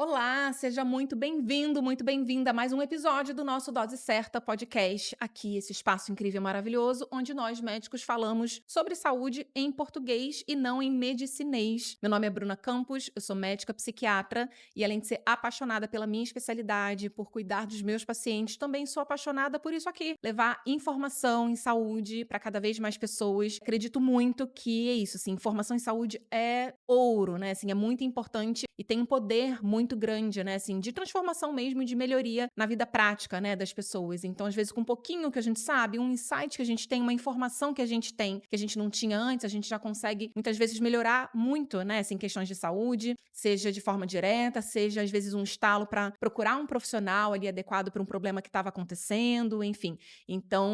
Olá, seja muito bem-vindo, muito bem-vinda a mais um episódio do nosso Dose Certa podcast. Aqui, esse espaço incrível e maravilhoso, onde nós médicos falamos sobre saúde em português e não em medicinês. Meu nome é Bruna Campos, eu sou médica psiquiatra e, além de ser apaixonada pela minha especialidade, por cuidar dos meus pacientes, também sou apaixonada por isso aqui, levar informação em saúde para cada vez mais pessoas. Acredito muito que é isso, assim, informação em saúde é ouro, né? Assim, é muito importante e tem um poder muito grande, né, assim, de transformação mesmo, de melhoria na vida prática, né, das pessoas. Então, às vezes, com um pouquinho que a gente sabe, um insight que a gente tem, uma informação que a gente tem, que a gente não tinha antes, a gente já consegue, muitas vezes, melhorar muito, né, assim, questões de saúde, seja de forma direta, seja, às vezes, um estalo para procurar um profissional ali adequado para um problema que estava acontecendo, enfim. Então,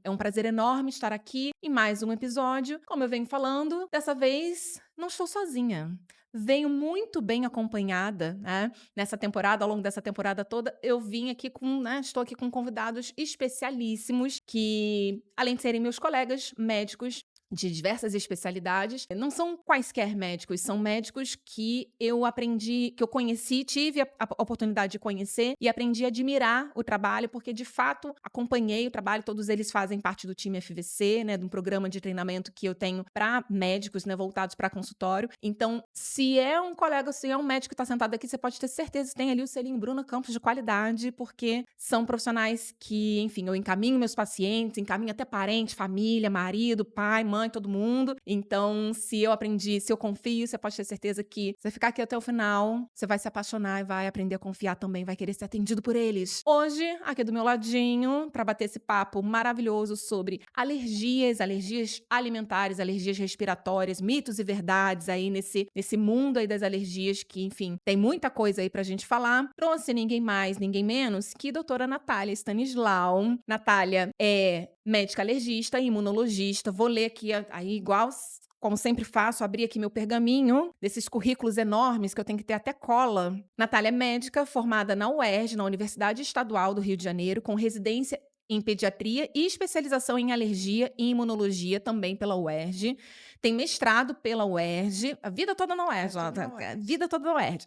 é um prazer enorme estar aqui em mais um episódio. Como eu venho falando, dessa vez não estou sozinha. Venho muito bem acompanhada, né? Nessa temporada, ao longo dessa temporada toda, eu vim aqui com, né? Estou aqui com convidados especialíssimos que, além de serem meus colegas médicos de diversas especialidades, não são quaisquer médicos, são médicos que eu aprendi, que eu conheci, tive a oportunidade de conhecer e aprendi a admirar o trabalho, porque de fato acompanhei o trabalho, todos eles fazem parte do time FVC, né, de um programa de treinamento que eu tenho para médicos, né, voltados para consultório. Então, se é um colega, se é um médico que está sentado aqui, você pode ter certeza que tem ali o selinho Bruna Campos de qualidade, porque são profissionais que, enfim, eu encaminho meus pacientes, encaminho até parente, família, marido, pai, mãe, todo mundo. Então, se eu aprendi, se eu confio, você pode ter certeza que você ficar aqui até o final, você vai se apaixonar e vai aprender a confiar também, vai querer ser atendido por eles. Hoje, aqui do meu ladinho, para bater esse papo maravilhoso sobre alergias, alergias alimentares, alergias respiratórias, mitos e verdades aí nesse mundo aí das alergias que, enfim, tem muita coisa aí pra gente falar. Trouxe ninguém mais, ninguém menos que a doutora Natália Stanislau. Natália é médica alergista e imunologista. Vou ler aqui aí igual como sempre faço, abri aqui meu pergaminho desses currículos enormes que eu tenho que ter até cola. Natália é médica formada na UERJ, na Universidade Estadual do Rio de Janeiro, com residência em pediatria e especialização em alergia e imunologia também pela UERJ. Tem mestrado pela UERJ, a vida toda na É UERJ, tudo na a UERJ. vida toda na UERJ.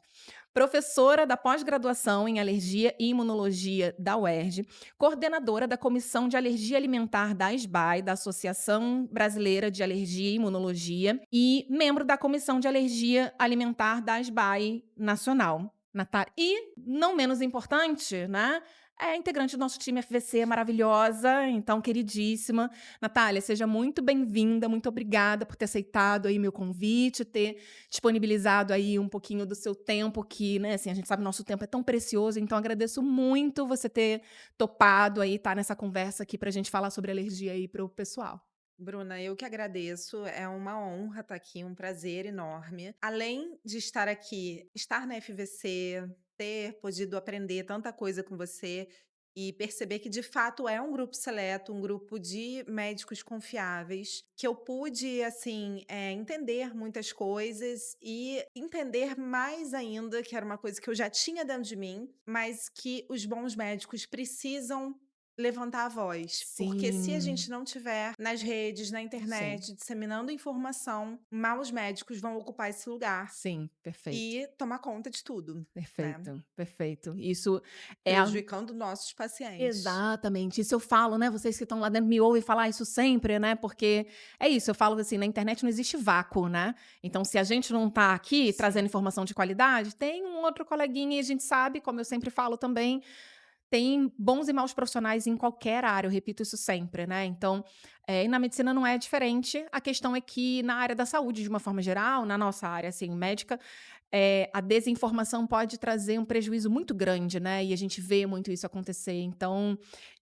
Professora da pós-graduação em alergia e imunologia da UERJ, coordenadora da Comissão de Alergia Alimentar da ASBAI, da Associação Brasileira de Alergia e Imunologia, e membro da Comissão de Alergia Alimentar da ASBAI Nacional. Natália. E, não menos importante, né? É integrante do nosso time FVC, maravilhosa, então queridíssima. Natália, seja muito bem-vinda, muito obrigada por ter aceitado aí meu convite, ter disponibilizado aí um pouquinho do seu tempo, que, né, assim, a gente sabe que o nosso tempo é tão precioso, então agradeço muito você ter topado aí, estar nessa conversa aqui pra gente falar sobre alergia aí pro pessoal. Bruna, eu que agradeço, é uma honra estar aqui, um prazer enorme. Além de estar aqui, estar na FVC, ter podido aprender tanta coisa com você e perceber que de fato é um grupo seleto, um grupo de médicos confiáveis, que eu pude, assim, entender muitas coisas e entender mais ainda, que era uma coisa que eu já tinha dentro de mim, mas que os bons médicos precisam levantar a voz, porque se a Sim, gente não tiver nas redes, na sim, internet, disseminando informação, maus médicos vão ocupar esse lugar sim, perfeito. e tomar conta de tudo, né, Perfeito, perfeito. Isso é algo. prejudicando nossos pacientes. Exatamente, isso eu falo, né, vocês que estão lá dentro me ouvem falar isso sempre, né, porque é isso, eu falo assim, na internet não existe vácuo, né, então se a gente não tá aqui trazendo Sim. informação de qualidade, tem um outro coleguinha e a gente sabe, como eu sempre falo também, tem bons e maus profissionais em qualquer área, eu repito isso sempre, né, então, e na medicina não é diferente, a questão é que na área da saúde, de uma forma geral, na nossa área, assim, médica, a desinformação pode trazer um prejuízo muito grande, né, e a gente vê muito isso acontecer. Então,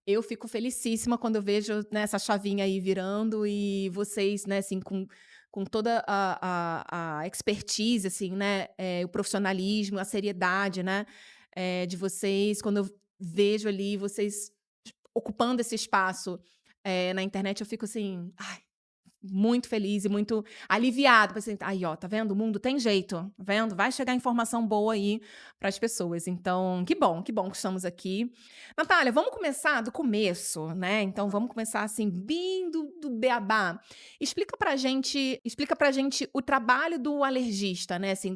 eu fico felicíssima quando eu vejo, né, essa chavinha aí virando e vocês, né, assim, com toda a expertise, assim, né, o profissionalismo, a seriedade, né, de vocês, quando eu vejo ali vocês ocupando esse espaço, na internet, eu fico assim: muito feliz e muito aliviado, pensei: "Aí ó, tá vendo? O mundo tem jeito, tá vendo? Vai chegar informação boa aí para as pessoas". Então, que bom que estamos aqui. Natália, vamos começar do começo, né, então vamos começar, assim, bem do beabá. Explica pra gente o trabalho do alergista, né, assim,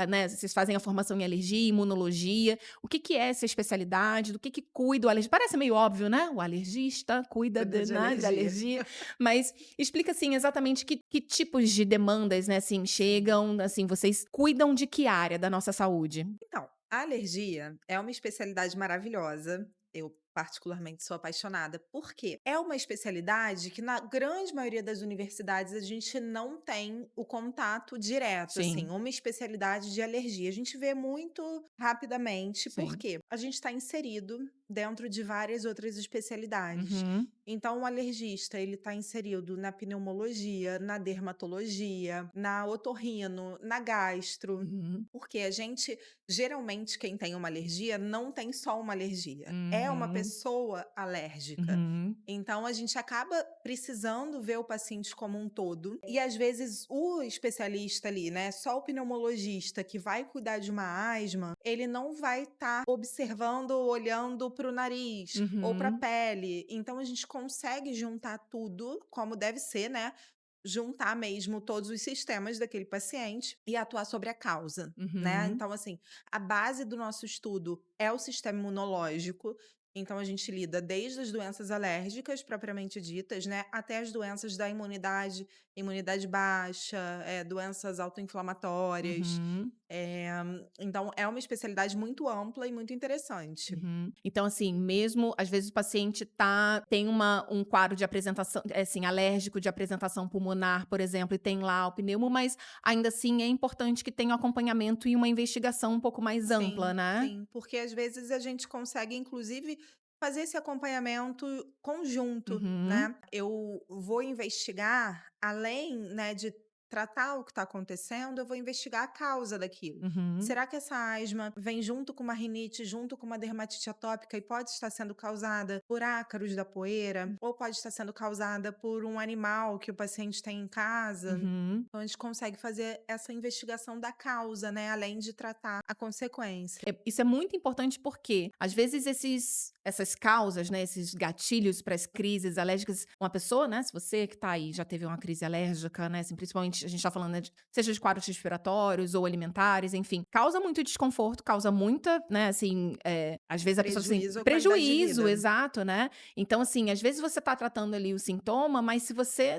né, vocês fazem a formação em alergia, imunologia, o que que é essa especialidade, do que cuida o alergista? Parece meio óbvio, né, o alergista cuida Cuida de, de né, de alergia. alergia, mas explica, assim, exatamente que tipos de demandas, né, assim, Sim. chegam, assim, vocês cuidam de que área da nossa saúde? Então, a alergia é uma especialidade maravilhosa. Eu, particularmente, sou apaixonada. Por quê? É uma especialidade que, na grande maioria das universidades, a gente não tem o contato direto, assim, Sim, uma especialidade de alergia. A gente vê muito rapidamente, por sim. quê? A gente está inserido dentro de várias outras especialidades. Uhum, Então, o alergista, ele está inserido na pneumologia, na dermatologia, na otorrino, na gastro. uhum, Porque a gente geralmente, quem tem uma alergia não tem só uma alergia, é uma uhum, pessoa alérgica. uhum, Então a gente acaba precisando ver o paciente como um todo, e às vezes o especialista ali, né, só o pneumologista que vai cuidar de uma asma, ele não vai estar observando, olhando para o nariz ou para a uhum, pele. Então a gente consegue juntar tudo como deve ser, né? Juntar mesmo todos os sistemas daquele paciente e atuar sobre a causa, né. uhum, Então, assim, a base do nosso estudo é o sistema imunológico, então a gente lida desde as doenças alérgicas propriamente ditas, né, até as doenças da imunidade, imunidade baixa, doenças autoinflamatórias. uhum. Eh, então é uma especialidade muito ampla e muito interessante. Uhum. Então, assim, mesmo às vezes o paciente tem um quadro de apresentação, assim, alérgico de apresentação pulmonar, por exemplo, e tem lá o pneumo, mas ainda assim é importante que tenha um acompanhamento e uma investigação um pouco mais ampla, Sim, né? sim, porque às vezes a gente consegue inclusive fazer esse acompanhamento conjunto, Uhum, né. Eu vou investigar, além, né, de tratar o que está acontecendo, eu vou investigar a causa daquilo. uhum, Será que essa asma vem junto com uma rinite, junto com uma dermatite atópica e pode estar sendo causada por ácaros da poeira, ou pode estar sendo causada por um animal que o paciente tem em casa? uhum. Então a gente consegue fazer essa investigação da causa, né, além de tratar a consequência. Isso é muito importante porque, às vezes, essas causas, né, esses gatilhos para as crises alérgicas, uma pessoa, né, se você que tá aí já teve uma crise alérgica, né, assim, principalmente a gente tá falando, né, seja de quadros respiratórios ou alimentares, enfim, causa muito desconforto, causa muita, né, assim, às vezes a pessoa assim, Prejuízo à qualidade de prejuízo, vida. exato, né? Então, assim, às vezes você tá tratando ali o sintoma, mas se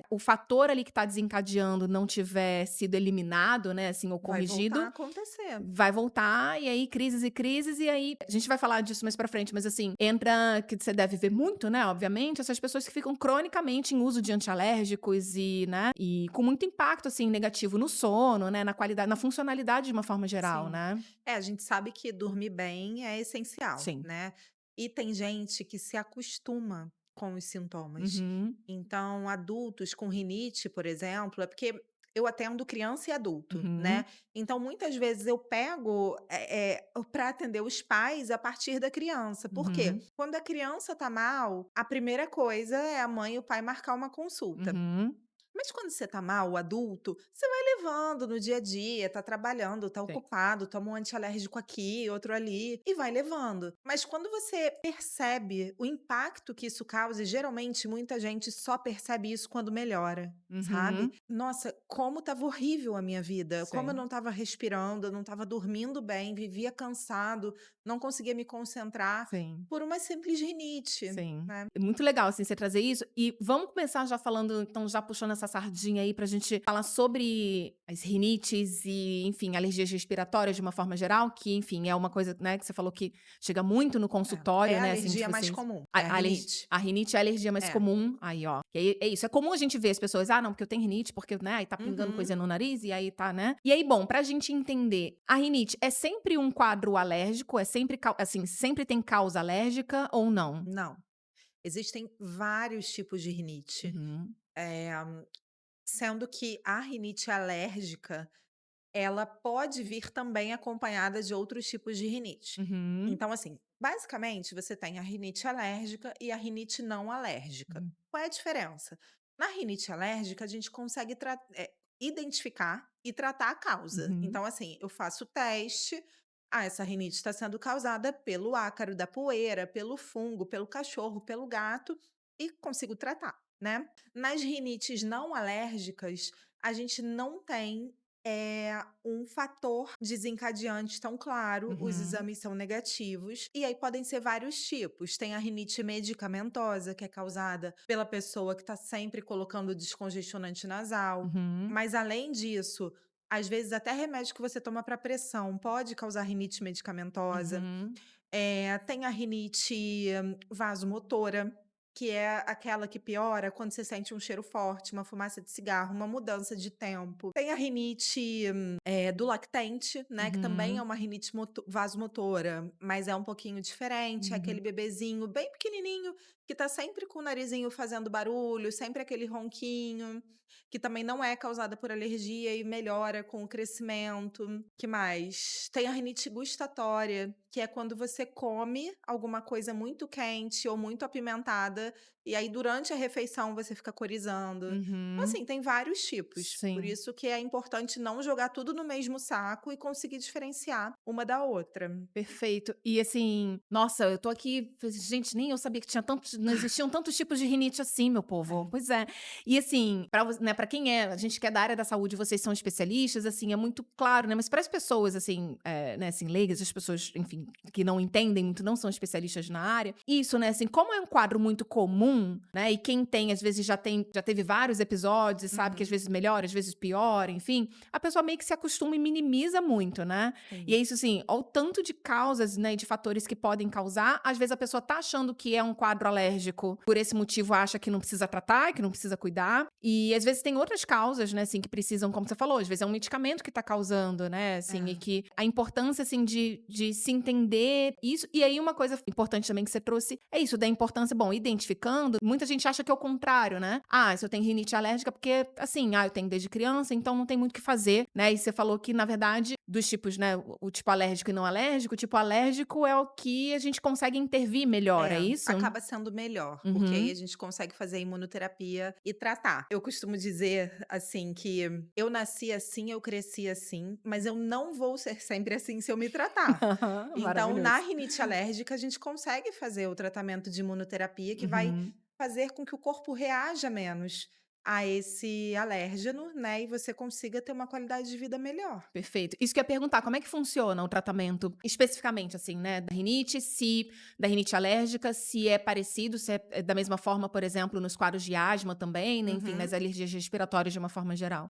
o fator ali que tá desencadeando não tiver sido eliminado, né, assim, ou Vai voltar a corrigido, acontecer. vai voltar, e aí crises, e aí a gente vai falar disso mais pra frente, mas assim, entra que você deve ver muito, né, obviamente, essas pessoas que ficam cronicamente em uso de antialérgicos e, né, e com muito impacto, assim, negativo no sono, né, na qualidade, na funcionalidade de uma forma geral, Sim. né. É, a gente sabe que dormir bem é essencial, Sim. né. E tem gente que se acostuma com os sintomas. Uhum, Então, adultos com rinite, por exemplo, é porque eu atendo criança e adulto, uhum, né. Então, muitas vezes eu pego, pra atender os pais a partir da criança. Por quê? uhum, Quando a criança tá mal, a primeira coisa é a mãe e o pai marcar uma consulta. uhum. Mas quando você tá mal, o adulto, você vai levando no dia a dia, tá trabalhando, tá Sim, ocupado, toma um antialérgico aqui, outro ali, e vai levando. Mas quando você percebe o impacto que isso causa, e geralmente muita gente só percebe isso quando melhora. Sabe? uhum, Nossa, como tava horrível a minha vida, como eu sim. não tava respirando, eu não tava dormindo bem, vivia cansado, não conseguia me concentrar Sim. por uma simples rinite, Sim. né? É muito legal, assim, você trazer isso. E vamos começar já falando, então, já puxando essa sardinha aí pra gente falar sobre as rinites e, enfim, alergias respiratórias de uma forma geral, que, enfim, é uma coisa, né, que você falou que chega muito no É consultório, a né, assim, de alergia mais vocês. comum, é a rinite. A rinite é a alergia mais É. comum. Aí, ó. E aí, é isso. É comum a gente ver as pessoas, ah, não, porque eu tenho rinite, porque, né, aí tá pingando Uhum. coisa no nariz, e aí tá, né. E aí, bom, pra gente entender, a rinite é sempre um quadro alérgico? É sempre, assim, sempre tem causa alérgica ou não? Não. Existem vários tipos de rinite, Uhum. eh, sendo que a rinite alérgica, ela pode vir também acompanhada de outros tipos de rinite. Uhum, Então, assim, basicamente, você tem a rinite alérgica e a rinite não alérgica. uhum. Qual é a diferença? Na rinite alérgica, a gente consegue identificar e tratar a causa. Uhum, Então, assim, eu faço o teste. Ah, essa rinite está sendo causada pelo ácaro da poeira, pelo fungo, pelo cachorro, pelo gato e consigo tratar, né? Nas rinites não alérgicas, a gente não tem um fator desencadeante tão claro, os uhum, exames são negativos, e aí podem ser vários tipos. Tem a rinite medicamentosa, que é causada pela pessoa que está sempre colocando descongestionante nasal. uhum, Mas além disso, às vezes até remédio que você toma para pressão pode causar rinite medicamentosa. uhum, Tem a rinite vasomotora, que é aquela que piora quando você sente um cheiro forte, uma fumaça de cigarro, uma mudança de tempo. Tem a rinite, do lactente, né, que também é uhum, uma rinite vasomotora, mas é um pouquinho diferente, é aquele uhum, bebezinho bem pequenininho que tá sempre com o narizinho fazendo barulho, sempre aquele ronquinho, que também não é causada por alergia e melhora com o crescimento. Que mais? Tem a rinite gustatória, que é quando você come alguma coisa muito quente ou muito apimentada, e aí durante a refeição você fica corizando. Então, uhum. assim, tem vários tipos. Por Sim. isso que é importante não jogar tudo no mesmo saco e conseguir diferenciar uma da outra. Perfeito. E assim, nossa, eu tô aqui, gente, nem eu sabia que tinha tantos, não existiam tantos tipos de rinite assim, meu povo. É. Pois é. E assim, para né, para quem é, a gente que é da área da saúde, vocês são especialistas, assim, é muito claro, né? Mas para as pessoas assim, né, assim, leigas, as pessoas, enfim, que não entendem muito, não são especialistas na área. Isso, né, assim, como é um quadro muito comum, né? E quem tem, às vezes já teve vários episódios, e sabe que às Uhum. vezes melhora, às vezes piora, enfim, a pessoa meio que se acostuma e minimiza muito, né? E Sim. é isso assim, ao tanto de causas, né, de fatores que podem causar, às vezes a pessoa tá achando que é um quadro alérgico, por esse motivo acha que não precisa tratar, que não precisa cuidar, e às vezes tem outras causas, né, assim, que precisam, como você falou, às vezes é um medicamento que tá causando, né, assim, e É. que a importância, assim, de se entender isso, e aí uma coisa importante também que você trouxe, é isso, da importância, bom, identificando, muita gente acha que é o contrário, né, ah, se eu tenho rinite alérgica porque, assim, ah, eu tenho desde criança, então não tem muito o que fazer, né, e você falou que, na verdade, dos tipos, né, o tipo alérgico e não alérgico, o tipo alérgico é o que a gente consegue intervir melhor, é isso? Acaba sendo melhor, porque aí a Uhum. gente consegue fazer imunoterapia e tratar. Eu costumo dizer, assim, que eu nasci assim, eu cresci assim, mas eu não vou ser sempre assim se eu me tratar. Então, na Maravilhoso. rinite alérgica, a gente consegue fazer o tratamento de imunoterapia que vai Uhum. fazer com que o corpo reaja menos a esse alérgeno, né, e você consiga ter uma qualidade de vida melhor. Perfeito. Isso que eu ia perguntar, como é que funciona o tratamento especificamente, assim, né, da rinite, se da rinite alérgica, se é parecido, se é da mesma forma, por exemplo, nos quadros de asma também, né, enfim, nas Uhum. alergias respiratórias de uma forma geral?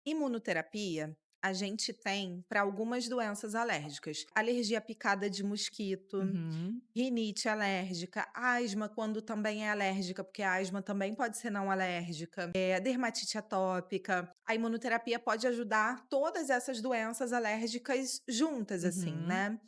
Imunoterapia a gente tem para algumas doenças alérgicas. Alergia à picada de mosquito, Uhum. rinite alérgica, asma quando também é alérgica, porque a asma também pode ser não alérgica, dermatite atópica. A imunoterapia pode ajudar todas essas doenças alérgicas juntas, assim, Uhum. né?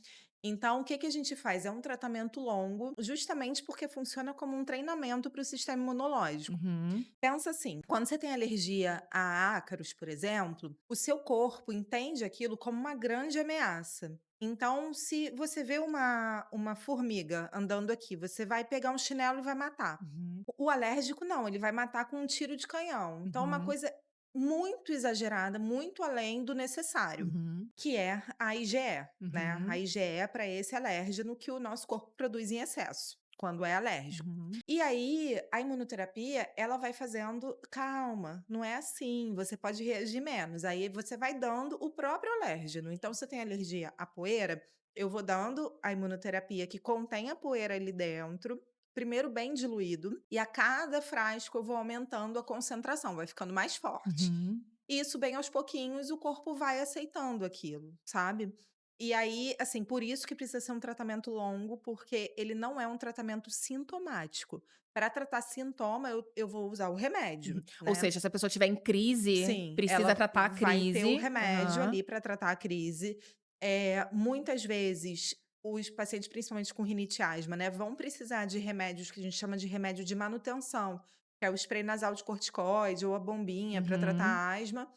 Então, o que que a gente faz? É um tratamento longo, justamente porque funciona como um treinamento para o sistema imunológico. Uhum. Pensa assim, quando você tem alergia a ácaros, por exemplo, o seu corpo entende aquilo como uma grande ameaça. Então, se você vê uma formiga andando aqui, você vai pegar um chinelo e vai matar. Uhum. O alérgico não, ele vai matar com um tiro de canhão. Então, é uma Uhum. coisa muito exagerada, muito além do necessário, Uhum. que é a IgE, né? A Uhum. IgE é para esse alérgeno que o nosso corpo produz em excesso, quando é alérgico. Uhum. E aí, a imunoterapia, ela vai fazendo calma, não é assim, você pode reagir menos. Aí você vai dando o próprio alérgeno. Então, se você tem alergia à poeira, eu vou dando a imunoterapia que contém a poeira ali dentro, primeiro bem diluído, e a cada frasco eu vou aumentando a concentração, vai ficando mais forte. Uhum. E isso bem aos pouquinhos o corpo vai aceitando aquilo, sabe. E aí, assim, por isso que precisa ser um tratamento longo, porque ele não é um tratamento sintomático. Para tratar sintoma, eu vou usar o remédio, Ou né. seja, se a pessoa tiver em crise, Sim, precisa ela tratar a vai ter o crise. remédio Aham. ali para tratar a crise. Muitas vezes, os pacientes, principalmente com rinite e asma, né, vão precisar de remédios que a gente chama de remédio de manutenção, que é o spray nasal de corticoide ou a bombinha para tratar Uhum. a asma.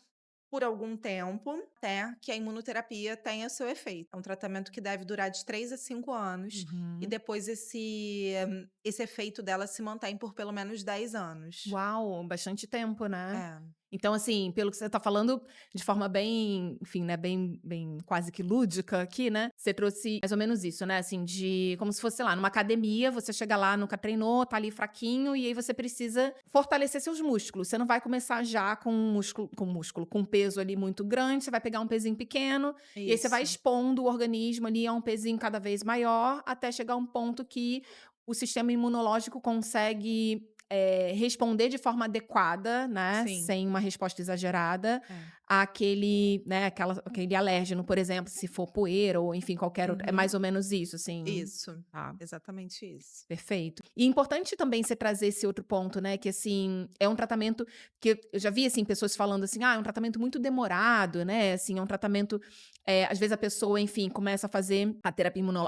por algum tempo, até que a imunoterapia tenha seu efeito. É um tratamento que deve durar de 3 a 5 anos, e Uhum. depois esse efeito dela se mantém por pelo menos 10 anos. Uau, bastante tempo, né. É, Então, assim, pelo que você tá falando, de forma bem, enfim, né, bem quase que lúdica aqui, né, você trouxe mais ou menos isso, né, assim, de como se fosse, sei lá, numa academia, você chega lá, nunca treinou, tá ali fraquinho, e aí você precisa fortalecer seus músculos. Você não vai começar já com um peso ali muito grande, você vai pegar um pezinho pequeno, e aí você vai isso. expondo o organismo ali a um pezinho cada vez maior, até chegar a um ponto que o sistema imunológico consegue responder de forma adequada, né, Sim, sem uma resposta exagerada, é. àquele, né, aquele alérgeno, por exemplo, se for poeira ou enfim qualquer outro, é mais Uhum. ou menos isso, assim? Isso, Tá. exatamente isso. Perfeito. E é importante também você trazer esse outro ponto, né, que assim, é um tratamento que eu já vi, assim, pessoas falando assim: "Ah, é um tratamento muito demorado, né, assim, é um tratamento", às vezes a pessoa, enfim, começa a fazer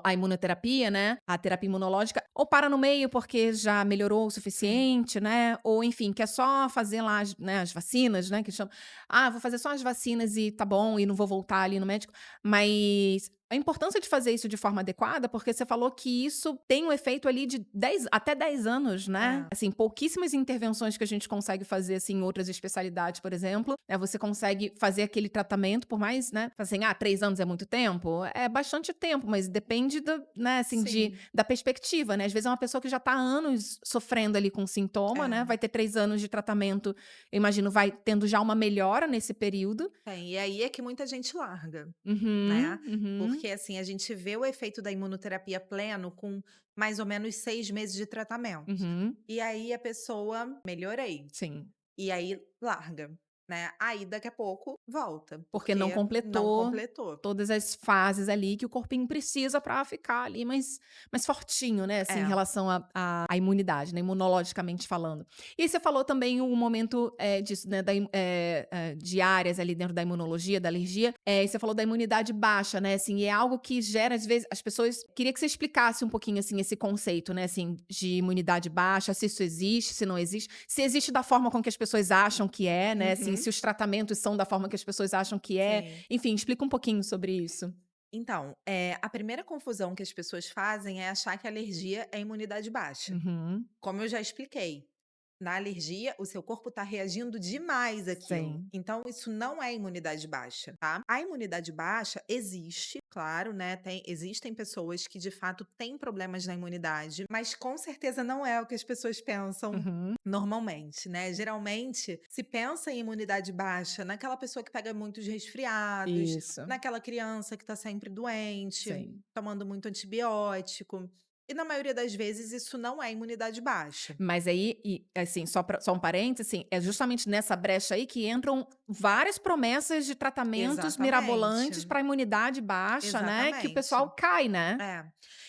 a imunoterapia, né, a terapia imunológica, ou para no meio porque já melhorou o Sim. suficiente, né, ou enfim, quer só fazer lá as vacinas, né, que chama. "Ah, vou fazer só as vacinas e tá bom, e não vou voltar ali no médico", mas a importância de fazer isso de forma adequada, porque você falou que isso tem um efeito ali de 10 até 10 anos, né. É, Assim, pouquíssimas intervenções que a gente consegue fazer, assim, em outras especialidades, por exemplo, você consegue fazer aquele tratamento por mais, né, assim, 3 anos é muito tempo? É bastante tempo, mas depende do, né, assim, sim, da perspectiva, né. Às vezes é uma pessoa que já está há anos sofrendo ali com sintoma, né, é. vai ter 3 anos de tratamento, eu imagino vai tendo já uma melhora nesse período. Tem. E aí é que muita gente larga, né. Uhum, uhum, Porque, assim, a gente vê o efeito da imunoterapia pleno com mais ou menos 6 meses de tratamento. uhum. E aí a pessoa: "Melhorei", Sim. e aí larga, né. Aí daqui a pouco volta, Porque não porque não completou completou. todas as fases ali que o corpinho precisa para ficar ali mais fortinho, né, assim, em É. relação à imunidade, né, imunologicamente falando. E aí você falou também o momento, disso, né, de áreas ali dentro da imunologia, da alergia, e você falou da imunidade baixa, né, assim, e é algo que gera, às vezes, as pessoas queria que você explicasse um pouquinho, assim, esse conceito, né, assim, de imunidade baixa, se isso existe, se não existe, se existe da forma com que as pessoas acham que é, né, assim, se Uhum. os tratamentos são da forma que as pessoas acham que é. Sim. Enfim, explica um pouquinho sobre isso. Então, a primeira confusão que as pessoas fazem é achar que a alergia é imunidade baixa. Uhum. Como eu já expliquei, na alergia, o seu corpo está reagindo demais àquilo. Sim. Então, isso não é imunidade baixa, tá? A imunidade baixa existe, claro, né? Existem pessoas que de fato têm problemas na imunidade, mas com certeza não é o que as pessoas pensam Uhum. normalmente, né? Geralmente, se pensa em imunidade baixa naquela pessoa que pega muitos resfriados, Isso. naquela criança que está sempre doente, Sim. tomando muito antibiótico. E na maioria das vezes isso não é imunidade baixa. Mas aí assim, só um parênteses, assim, é justamente nessa brecha aí que entram várias promessas de tratamentos Exatamente, mirabolantes para imunidade baixa, né, que o exatamente. pessoal cai, né. É.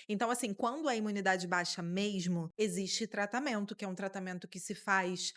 Então, assim, quando a imunidade baixa mesmo, existe tratamento, que é um tratamento que se faz,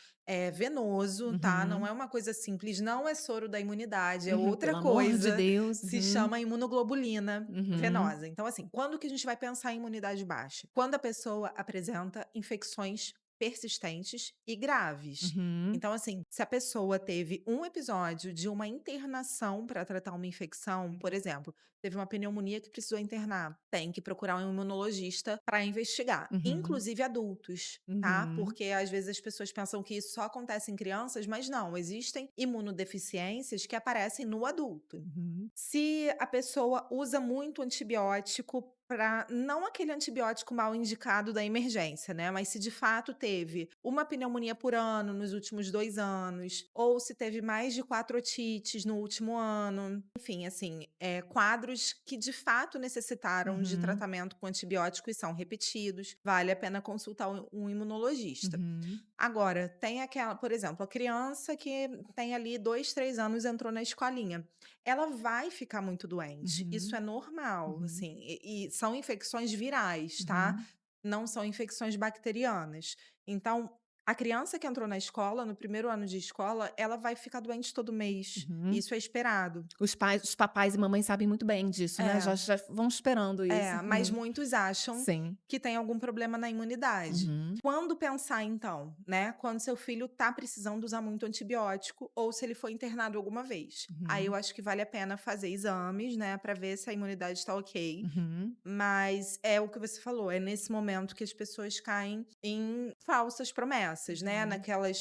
venoso, tá? Não Uhum. é uma coisa simples, não é soro da imunidade, é Uhum. outra Pelo amor de coisa, Deus. se Uhum. chama imunoglobulina Uhum. venosa. Então, assim, quando que a gente vai pensar em imunidade baixa? Quando a pessoa apresenta infecções persistentes e graves. Uhum. Então, assim, se a pessoa teve um episódio de uma internação para tratar uma infecção, por exemplo, teve uma pneumonia que precisou internar, tem que procurar um imunologista para investigar, Uhum. inclusive adultos, tá? Uhum. Porque às vezes as pessoas pensam que isso só acontece em crianças, mas não, existem imunodeficiências que aparecem no adulto. Uhum. Se a pessoa usa muito antibiótico para não aquele antibiótico mal indicado da emergência, né, mas se de fato teve uma pneumonia por ano nos últimos 2 anos, ou se teve mais de 4 otites no último ano, enfim, assim, quadros que de fato necessitaram de Uhum. tratamento com antibiótico e são repetidos, vale a pena consultar um imunologista. Uhum. Agora, tem aquela, por exemplo, a criança que tem ali 2, 3 anos, entrou na escolinha. Ela vai ficar muito doente, isso Uhum. é normal, Uhum. assim, e são infecções virais, tá? Uhum. Não são infecções bacterianas. Então, A criança que entrou na escola, no primeiro ano de escola, ela vai ficar doente todo mês. Uhum. Isso é esperado. Os papais e mamães sabem muito bem disso, né, É, já vão esperando isso. mas muitos acham Sim. que tem algum problema na imunidade. Uhum, Quando pensar então, né, quando seu filho tá precisando usar muito antibiótico ou se ele foi internado alguma vez. Aí eu uhum, acho que vale a pena fazer exames, né, para ver se a imunidade está ok. uhum, Mas é o que você falou, é nesse momento que as pessoas caem em falsas promessas, né, uhum,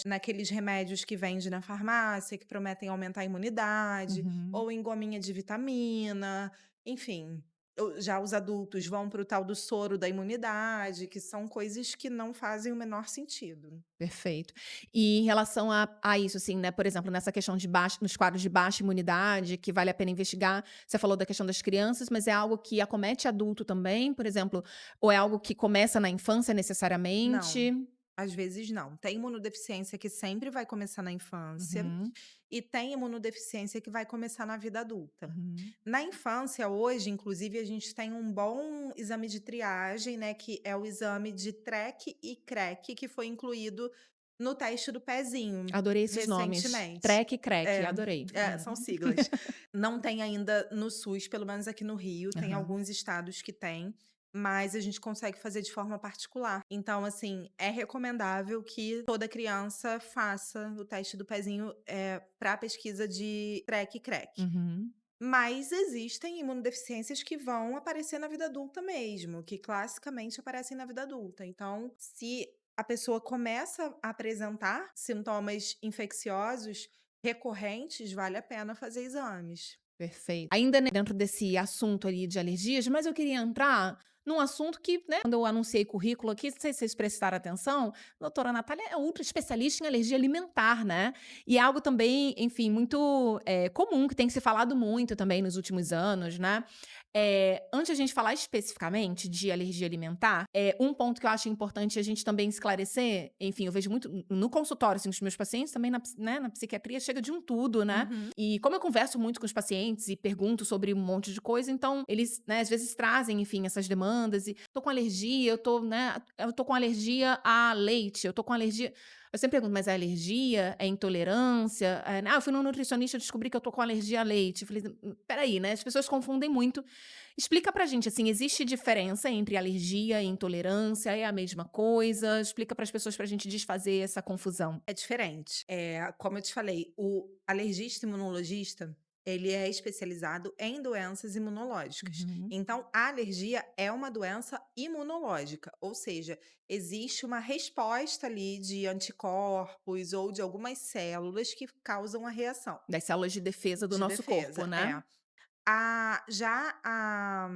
naqueles remédios que vende na farmácia, que prometem aumentar a imunidade, uhum. ou em gominha de vitamina, enfim. Já os adultos vão para o tal do soro da imunidade, que são coisas que não fazem o menor sentido. Perfeito. E em relação a isso, assim, né, por exemplo, nessa questão de baixa nos quadros de baixa imunidade, que vale a pena investigar, você falou da questão das crianças, mas é algo que acomete adulto também, por exemplo, ou é algo que começa na infância Não, necessariamente? às vezes não. Tem imunodeficiência que sempre vai começar na infância Uhum, e tem imunodeficiência que vai começar na vida adulta. uhum. Na infância, hoje, inclusive, a gente tem um bom exame de triagem, né, que é o exame de TREC e CREC, que foi incluído no teste do pezinho Adorei esses nomes. recentemente. Trek e Crec, É, adorei. são siglas. Não tem ainda no SUS, pelo menos aqui no Rio, tem Aham. alguns estados que têm, mas a gente consegue fazer de forma particular. Então, assim, é recomendável que toda criança faça o teste do pezinho, para pesquisa de TREC e CREC. Uhum. Mas existem imunodeficiências que vão aparecer na vida adulta mesmo, que classicamente aparecem na vida adulta. Então, se a pessoa começa a apresentar sintomas infecciosos recorrentes, vale a pena fazer exames. Perfeito. Ainda dentro desse assunto ali de alergias, mas eu queria entrar num assunto que, né, quando eu anunciei currículo aqui, não sei se vocês prestaram atenção, a doutora Natália é ultra especialista em alergia alimentar, né? E é algo também, enfim, muito comum, que tem se falado muito também nos últimos anos, né? Antes de a gente falar especificamente de alergia alimentar, um ponto que eu acho importante a gente também esclarecer, enfim, eu vejo muito no consultório, assim, os meus pacientes, também na psiquiatria, chega de um tudo, né? Uhum. E como eu converso muito com os pacientes e pergunto sobre um monte de coisa, então eles, né, às vezes trazem, enfim, essas demandas e tô com alergia, eu tô com alergia a leite, eu tô com alergia. Eu sempre pergunto, mas é alergia? É intolerância? Eu fui no nutricionista e descobri que eu tô com alergia a leite. Eu falei, peraí, né? As pessoas confundem muito. Explica pra gente, assim, existe diferença entre alergia e intolerância? É a mesma coisa? Explica para as pessoas pra gente desfazer essa confusão. É diferente. Como eu te falei, o alergista imunologista, ele é especializado em doenças imunológicas. Uhum. Então, a alergia é uma doença imunológica, ou seja, existe uma resposta ali de anticorpos ou de algumas células que causam a reação Das células de defesa do de nosso corpo, defesa. né? Já a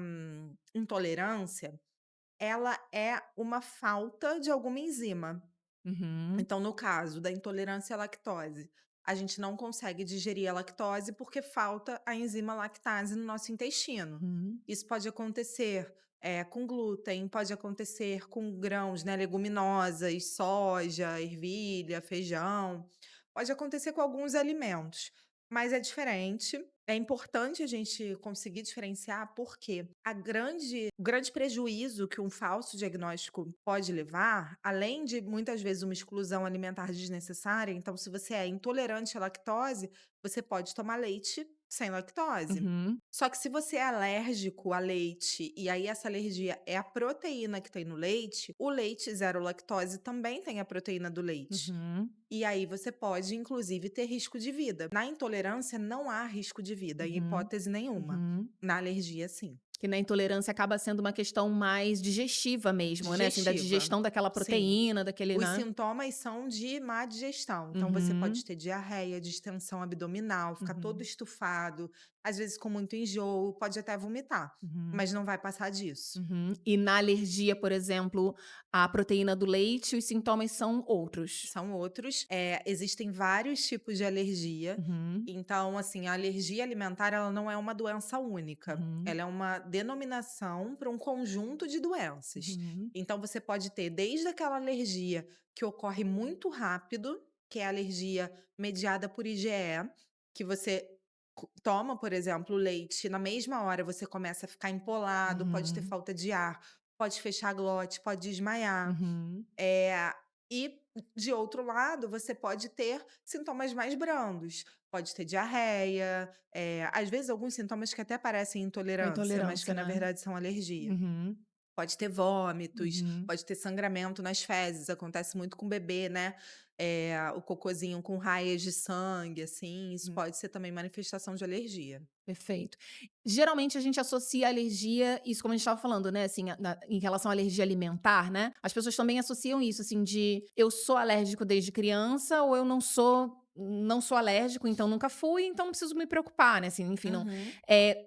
intolerância, ela é uma falta de alguma enzima. Uhum. Então, no caso da intolerância à lactose, a gente não consegue digerir a lactose porque falta a enzima lactase no nosso intestino. Uhum. Isso pode acontecer com glúten, pode acontecer com grãos, né, leguminosas, soja, ervilha, feijão. Pode acontecer com alguns alimentos, mas é diferente. É importante a gente conseguir diferenciar, porque o grande prejuízo que um falso diagnóstico pode levar, além de muitas vezes uma exclusão alimentar desnecessária, então, se você é intolerante à lactose, você pode tomar leite sem lactose. Uhum. Só que se você é alérgico a leite e aí essa alergia é a proteína que tem no leite, o leite zero lactose também tem a proteína do leite. Uhum. E aí você pode, inclusive, ter risco de vida. Na intolerância, não há risco de vida, em Uhum. hipótese nenhuma. Uhum. Na alergia, sim. Que na intolerância acaba sendo uma questão mais digestiva mesmo, né, assim, da Digestiva, digestão daquela sim. proteína, daquele, Os né. sintomas são de má digestão. Então, você pode Uhum. ter diarreia, distensão abdominal, ficar todo Uhum. estufado, às vezes com muito enjoo, pode até vomitar, Uhum. mas não vai passar disso. Uhum. E na alergia, por exemplo, à proteína do leite, os sintomas são outros? São outros. Existem vários tipos de alergia. Uhum. Então, assim, a alergia alimentar, ela não é uma doença única. Uhum. Ela é uma denominação para um conjunto de doenças. Uhum. Então, você pode ter desde aquela alergia que ocorre muito rápido, que é a alergia mediada por IgE, que você toma, por exemplo, o leite, na mesma hora você começa a ficar empolado, pode ter Uhum. falta de ar, pode fechar a glote, pode desmaiar. Uhum. Eh, e de outro lado, você pode ter sintomas mais brandos. Pode ter diarreia, às vezes alguns sintomas que até parecem Com a intolerância, mas que intolerância, na né. verdade são alergia. Uhum, Pode ter vômitos, uhum. pode ter sangramento nas fezes, acontece muito com bebê, né, o cocôzinho com raias de sangue, assim, isso Hum, pode ser também manifestação de alergia. perfeito. Geralmente a gente associa alergia isso como a gente estava falando, né, assim, em relação à alergia alimentar, né, as pessoas também associam isso, assim, de eu sou alérgico desde criança ou eu não sou alérgico, então nunca fui, então não preciso me preocupar, né, assim, enfim, não. Uhum.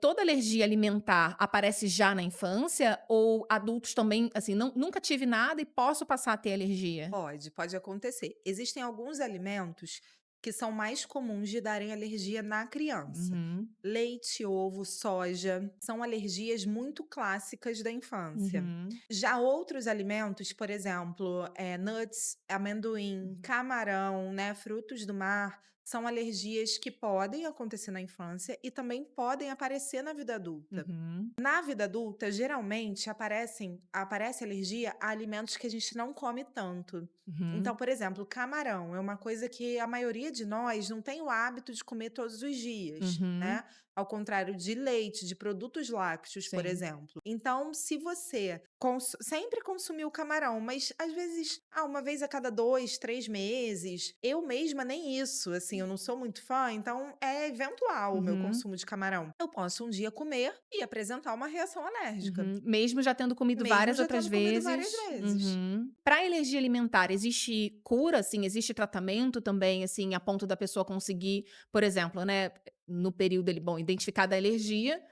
Toda alergia alimentar aparece já na infância ou adultos também, assim, nunca tive nada e posso passar a ter alergia? Pode acontecer. Existem alguns alimentos que são mais comuns de darem alergia na criança. Uhum, Leite, ovo, soja, são alergias muito clássicas da infância. uhum, Já outros alimentos, por exemplo, nuts, amendoim, uhum, camarão, né, frutos do mar, são alergias que podem acontecer na infância e também podem aparecer na vida adulta. uhum, Na vida adulta, geralmente aparece alergia a alimentos que a gente não come tanto. Então, uhum, por exemplo, camarão é uma coisa que a maioria de nós não tem o hábito de comer todos os dias, uhum, né? Ao contrário de leite, de produtos lácteos, por sim. exemplo. Então, se você sempre consumiu camarão, mas às vezes, uma vez a cada 2, 3 meses, eu mesma nem isso, assim, eu não sou muito fã, então é eventual o meu Uhum. consumo de camarão. Eu posso um dia comer e apresentar uma reação alérgica, Uhum. Mesmo já tendo comido mesmo várias já outras tendo comido várias vezes. vezes. Uhum. Pra alergia alimentar, existe cura, assim, existe tratamento também, assim, a ponto da pessoa conseguir, por exemplo, né, no período ali, bom, identificada a alergia,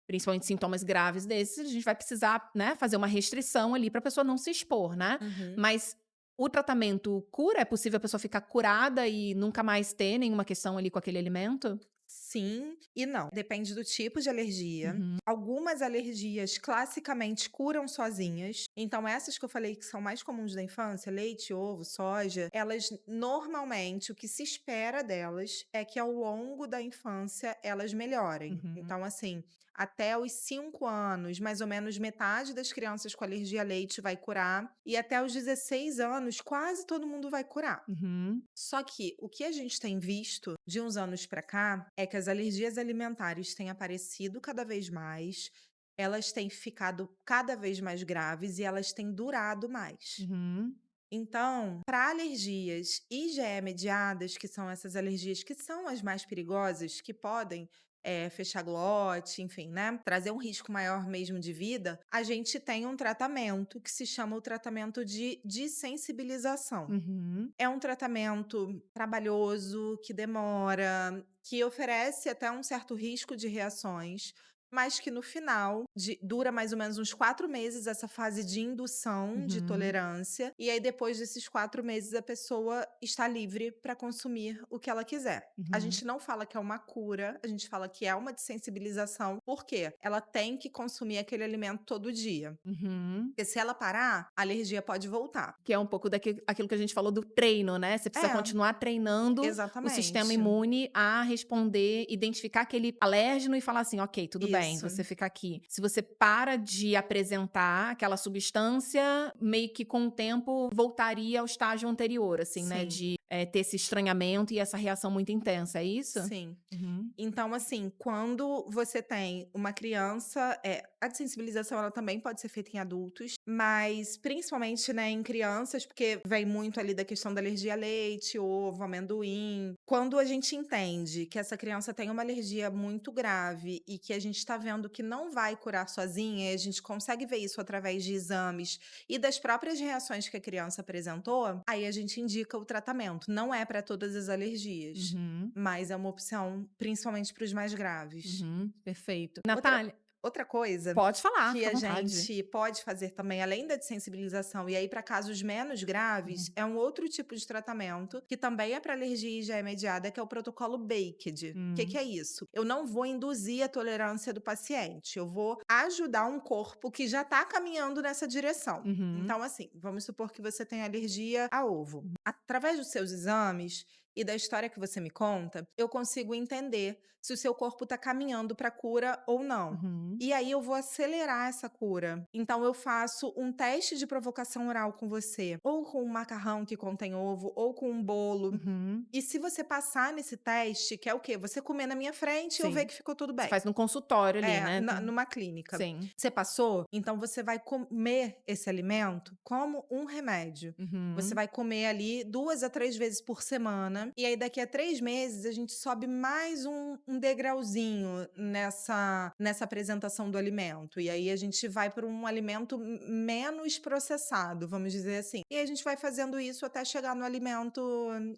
principalmente sintomas graves desses, a gente vai precisar, né, fazer uma restrição ali pra pessoa não se expor, né. Uhum. Mas o tratamento cura? É possível a pessoa ficar curada e nunca mais ter nenhuma questão ali com aquele alimento? Sim e não. Depende do tipo de alergia. Uhum, Algumas alergias classicamente curam sozinhas. Então, essas que eu falei que são mais comuns da infância, leite, ovo, soja, elas normalmente o que se espera delas é que ao longo da infância elas melhorem. uhum, Então, assim, até os 5 anos, mais ou menos metade das crianças com alergia a leite vai curar. E até os 16 anos, quase todo mundo vai curar. uhum, Só que o que a gente tem visto de uns anos para cá é que as alergias alimentares têm aparecido cada vez mais, elas têm ficado cada vez mais graves e elas têm durado mais. uhum, Então, para alergias IgE mediadas, que são essas alergias que são as mais perigosas, que podem fechar glote, enfim, né? Trazer um risco maior mesmo de vida, a gente tem um tratamento que se chama o tratamento de desensibilização. uhum, É um tratamento trabalhoso, que demora, que oferece até um certo risco de reações, mas que no final dura mais ou menos uns 4 meses essa fase de indução de uhum, tolerância, e aí depois desses 4 meses a pessoa está livre para consumir o que ela quiser. A uhum. gente não fala que é uma cura, a gente fala que é uma desensibilização, por quê? Ela tem que consumir aquele alimento todo dia. Uhum. Porque se ela parar, a alergia pode voltar. Que é um pouco aquilo que a gente falou do treino, né, você precisa É, continuar treinando o sistema exatamente. imune a responder, identificar aquele alérgeno e falar assim: "Ok, tudo bem, Isso. você fica aqui". Se você para de apresentar aquela substância, meio que com o tempo voltaria ao estágio anterior, assim, né, Sim, de, ter esse estranhamento e essa reação muito intensa, é isso? sim. Uhum, Então, assim, quando você tem uma criança, a desensibilização ela também pode ser feita em adultos, mas principalmente, né, em crianças, porque vem muito ali da questão da alergia a leite, ovo, amendoim. Quando a gente entende que essa criança tem uma alergia muito grave e que a gente está vendo que não vai curar sozinha, e a gente consegue ver isso através de exames e das próprias reações que a criança apresentou, aí a gente indica o tratamento. Não é para todas as alergias. uhum, Mas é uma opção, principalmente para os mais graves. uhum, perfeito. Outra Natália outra coisa pode falar, que fica à a vontade. gente pode fazer também, além da desensibilização, e aí para casos menos graves, Uhum. é um outro tipo de tratamento, que também é para alergia e já é mediada, que é o protocolo BAKED. O que Hum. é isso? Eu não vou induzir a tolerância do paciente, eu vou ajudar um corpo que já está caminhando nessa direção. Uhum. Então, assim, vamos supor que você tem alergia a ovo. Através dos seus exames, e da história que você me conta, eu consigo entender se o seu corpo está caminhando para cura ou não. Uhum. E aí eu vou acelerar essa cura. Então eu faço um teste de provocação oral com você, ou com um macarrão que contém ovo, ou com um bolo. Uhum. E se você passar nesse teste, que é o quê? Você comer na minha frente e eu ver Sim. que ficou tudo Você bem. faz no consultório ali, É, né, tem numa clínica. sim. Você passou? Então você vai comer esse alimento como um remédio. Você Uhum. vai comer ali 2 a 3 vezes por semana, e aí daqui a 3 meses a gente sobe mais um degrauzinho nessa apresentação do alimento. E aí a gente vai para um alimento menos processado, vamos dizer assim. E a gente vai fazendo isso até chegar no alimento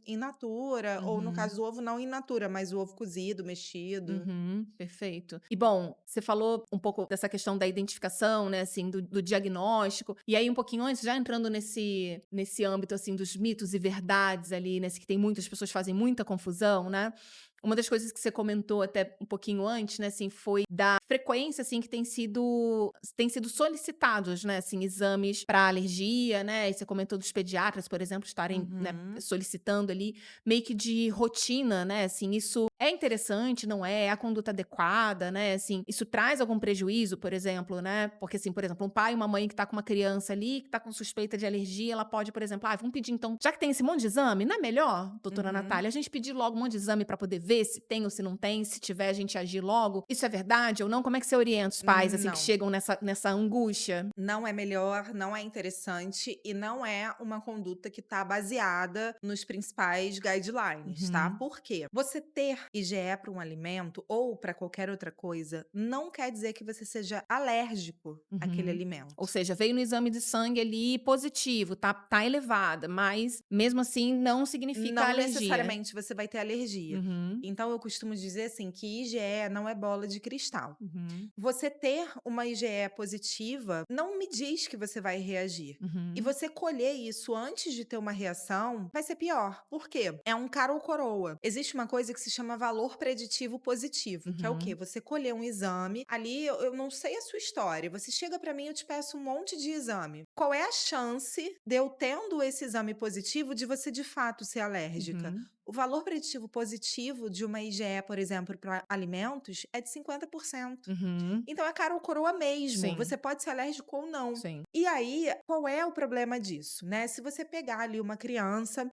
in natura, ou no Uhum. caso do ovo, não in natura, mas o ovo cozido, mexido. Uhum, perfeito. E bom, você falou um pouco dessa questão da identificação, né, assim, do diagnóstico, e aí um pouquinho antes, já entrando nesse âmbito, assim, dos mitos e verdades ali, nesse que tem muitas pessoas fazem muita confusão, né, uma das coisas que você comentou até um pouquinho antes, né, assim, foi da frequência, assim, que tem sido solicitados, né, assim, exames para alergia, né, e você comentou dos pediatras, por exemplo, estarem, né, Uhum. solicitando ali, meio que de rotina, né, assim, isso é interessante, não é? É a conduta adequada, né, assim, isso traz algum prejuízo, por exemplo, né, porque assim, por exemplo, um pai e uma mãe que tá com uma criança ali, que tá com suspeita de alergia, ela pode, por exemplo: "Vamos pedir então, já que tem esse monte de exame, não é melhor, doutora Uhum. Natália, a gente pedir logo um monte de exame pra poder ver se tem ou se não tem, se tiver a gente agir logo? Isso é verdade ou não?" Como é que você orienta os pais, assim, que Não. chegam nessa angústia? Não é melhor, não é interessante e não é uma conduta que está baseada nos principais guidelines, tá? Uhum, Por quê? Você ter IgE para um alimento ou para qualquer outra coisa não quer dizer que você seja alérgico àquele uhum. Ou alimento. seja, veio no exame de sangue ali positivo, tá elevada, mas mesmo assim não significa Não alergia. necessariamente você vai ter alergia. Uhum, Então eu costumo dizer assim que IgE não é bola de cristal. uhum, Você ter uma IgE positiva não me diz que você vai reagir. E uhum, você colher isso antes de ter uma reação vai ser pior. Por quê? É um cara ou coroa. Existe uma coisa que se chama valor preditivo positivo, que é o quê? uhum, Você colher um exame, ali eu não sei a sua história. Você chega pra mim e eu te peço um monte de exame. Qual é a chance de eu tendo esse exame positivo de você de fato ser alérgica? uhum, O valor preditivo positivo de uma IgE, por exemplo, para alimentos é de 50%. uhum. Então é cara ou coroa mesmo, Sim, você pode ser alérgico ou não. sim. E aí, qual é o problema disso, né? Se você pegar ali uma criança,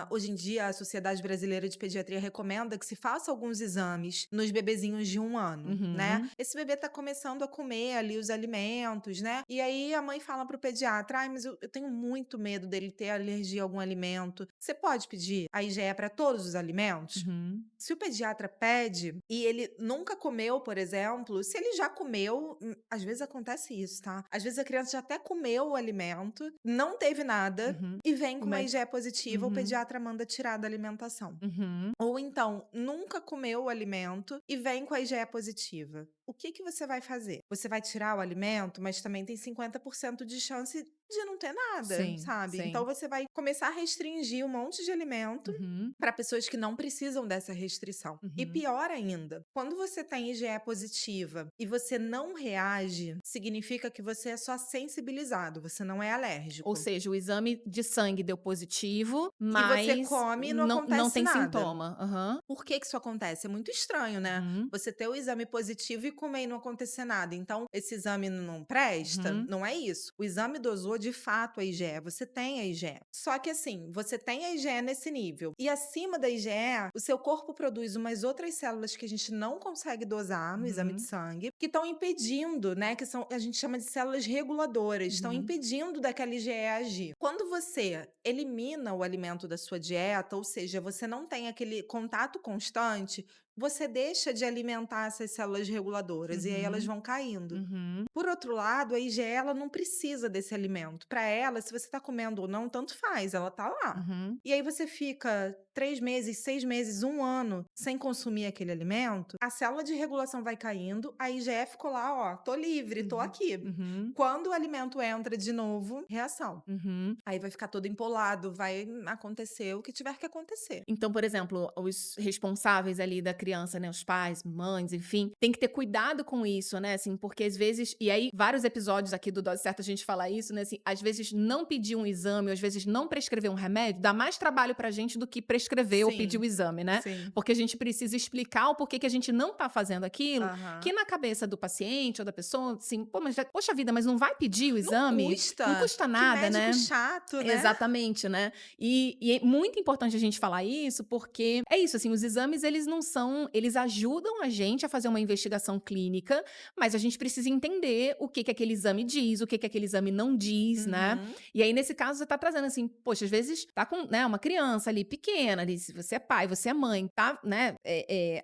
hoje em dia a Sociedade Brasileira de Pediatria recomenda que se faça alguns exames nos bebezinhos de 1 ano, né? Uhum, Esse bebê tá começando a comer ali os alimentos, né? E aí a mãe fala pro pediatra, ai, mas eu tenho muito medo dele ter alergia a algum alimento. Você pode pedir a IgE para todos os alimentos? uhum, Se o pediatra pede e ele nunca comeu, por exemplo, se ele já comeu, às vezes acontece isso, tá? Às vezes a criança já até comeu o alimento, não teve nada uhum. e vem O com uma médico IgE positiva, o uhum, pediatra manda tirar da alimentação. uhum, Ou então, nunca comeu o alimento e vem com a IgE positiva. O que que você vai fazer? Você vai tirar o alimento, mas também tem 50% de chance de não ter nada, sim, sabe? Então sim. você vai começar a restringir um monte de alimento Uhum, para pessoas que não precisam dessa restrição. E uhum. pior ainda, quando você tem IgE positiva e você não reage, significa que você é só sensibilizado, você não é Ou alérgico. seja, o exame de sangue deu positivo, E você mas come e não não acontece tem nada. sintoma. Aham. Por que que isso acontece? É muito estranho, né? Uhum, Você ter o exame positivo e comer e não acontecer nada. Então, esse exame não presta? uhum, Não é isso. O exame dosou de fato a IgE. Você tem a IgE. Só que assim, você tem a IgE nesse nível. E acima da IgE, o seu corpo produz umas outras células que a gente não consegue dosar no exame de uhum, sangue, que estão impedindo, né? Que são, a gente chama de células reguladoras, estão uhum, impedindo daquela IgE agir. Quando você elimina o alimento da sua dieta, ou seja, você não tem aquele contato constante, você deixa de alimentar essas células reguladoras e aí elas uhum, vão caindo. uhum, Por outro lado, a IgE ela não precisa desse alimento. Para ela, se você está comendo ou não, tanto faz, ela tá lá. uhum, E aí você fica 3 meses, 6 meses, 1 ano sem consumir aquele alimento, a célula de regulação vai caindo, a IgE ficou lá, ó, tô livre, tô uhum, aqui. uhum, Quando o alimento entra de novo, reação. uhum. Aí vai ficar todo empolado, vai acontecer o que tiver que acontecer. Então, por exemplo, os responsáveis ali da criança, né, os pais, mães, enfim, tem que ter cuidado com isso, né, assim, porque às vezes e aí vários episódios aqui do Dose Certa a gente fala isso, né, assim, às vezes não pedir um exame, ou às vezes não prescrever um remédio, dá mais trabalho pra gente do que prescrever ou pedir o Sim, exame, né, sim. porque a gente precisa explicar o porquê que a gente não tá fazendo aquilo, que Aham. na cabeça do paciente ou da pessoa, assim, pô, mas poxa vida, mas não vai pedir o Não exame? Não custa. custa Que nada, médico né? chato, né? Exatamente, né. E é muito importante a gente falar isso, porque é isso, assim, os exames eles não são eles ajudam a gente a fazer uma investigação clínica, mas a gente precisa entender o que que aquele exame diz, o que que aquele exame não diz, né. Uhum. E aí nesse caso você tá trazendo, assim, poxa, às vezes tá com, né, uma criança ali pequena, ali, se você é pai, você é mãe, tá, né,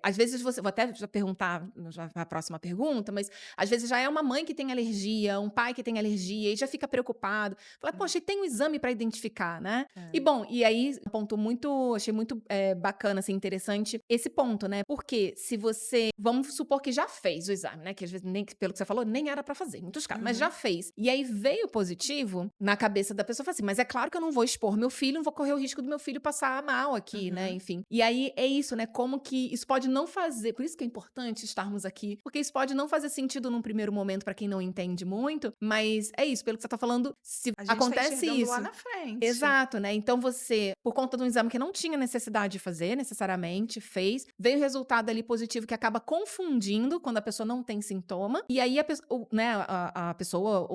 às vezes você vou até já perguntar já na próxima pergunta, mas às vezes já é uma mãe que tem alergia, um pai que tem alergia e já fica preocupado. Fala: Hum, "Poxa, e tem um exame para identificar, né". E é. bom, e aí um ponto muito achei muito, bacana, assim, interessante esse ponto, né, porque se você vamos supor que já fez o exame, né, que às vezes nem pelo que você falou, nem era para fazer, em muitos casos, mas já Uhum. fez. E aí veio positivo, na cabeça da pessoa fala assim: "Mas é claro que eu não vou expor meu filho, não vou correr o risco do meu filho passar mal aqui, né", Uhum. enfim. E aí é isso, né, como que isso pode não fazer por isso que é importante estarmos aqui, porque isso pode não fazer sentido num primeiro momento para quem não entende muito, mas é isso, pelo que você tá falando, se A gente tá acontece enxergando lá isso na frente. exato, né, então você, por conta de um exame que não tinha necessidade de fazer necessariamente, fez, veio o resultado ali positivo que acaba confundindo quando a pessoa não tem sintoma, e aí a pesso o né, a pessoa,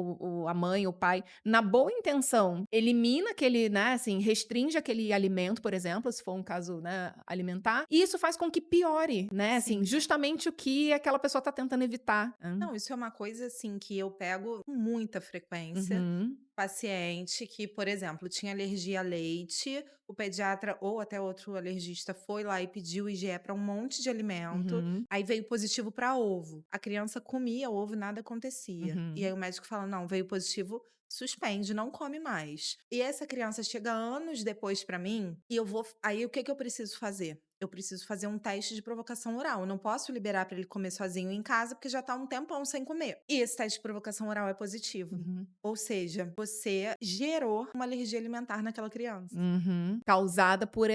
a mãe, o pai, na boa intenção, elimina aquele, né, assim, restringe aquele alimento, por exemplo, se for um caso, né, alimentar, e isso faz com que piore, né, assim, Sim. justamente o que aquela pessoa tá tentando evitar. Não, isso é uma coisa, assim, que eu pego com muita frequência. Uhum, Paciente que, por exemplo, tinha alergia a leite, o pediatra ou até outro alergista foi lá e pediu IgE para um monte de alimento, uhum, aí veio positivo para ovo. A criança comia ovo, nada acontecia. E aí uhum, o médico fala: "Não, veio positivo, suspende, não come mais". E essa criança chega anos depois para mim e eu vou aí o que que eu preciso fazer? Eu preciso fazer um teste de provocação oral, eu não posso liberar para ele comer sozinho em casa, porque já tá um tempão sem comer. E esse teste de provocação oral é positivo. uhum. Ou seja, você gerou uma alergia alimentar naquela criança. Uhum. Causada por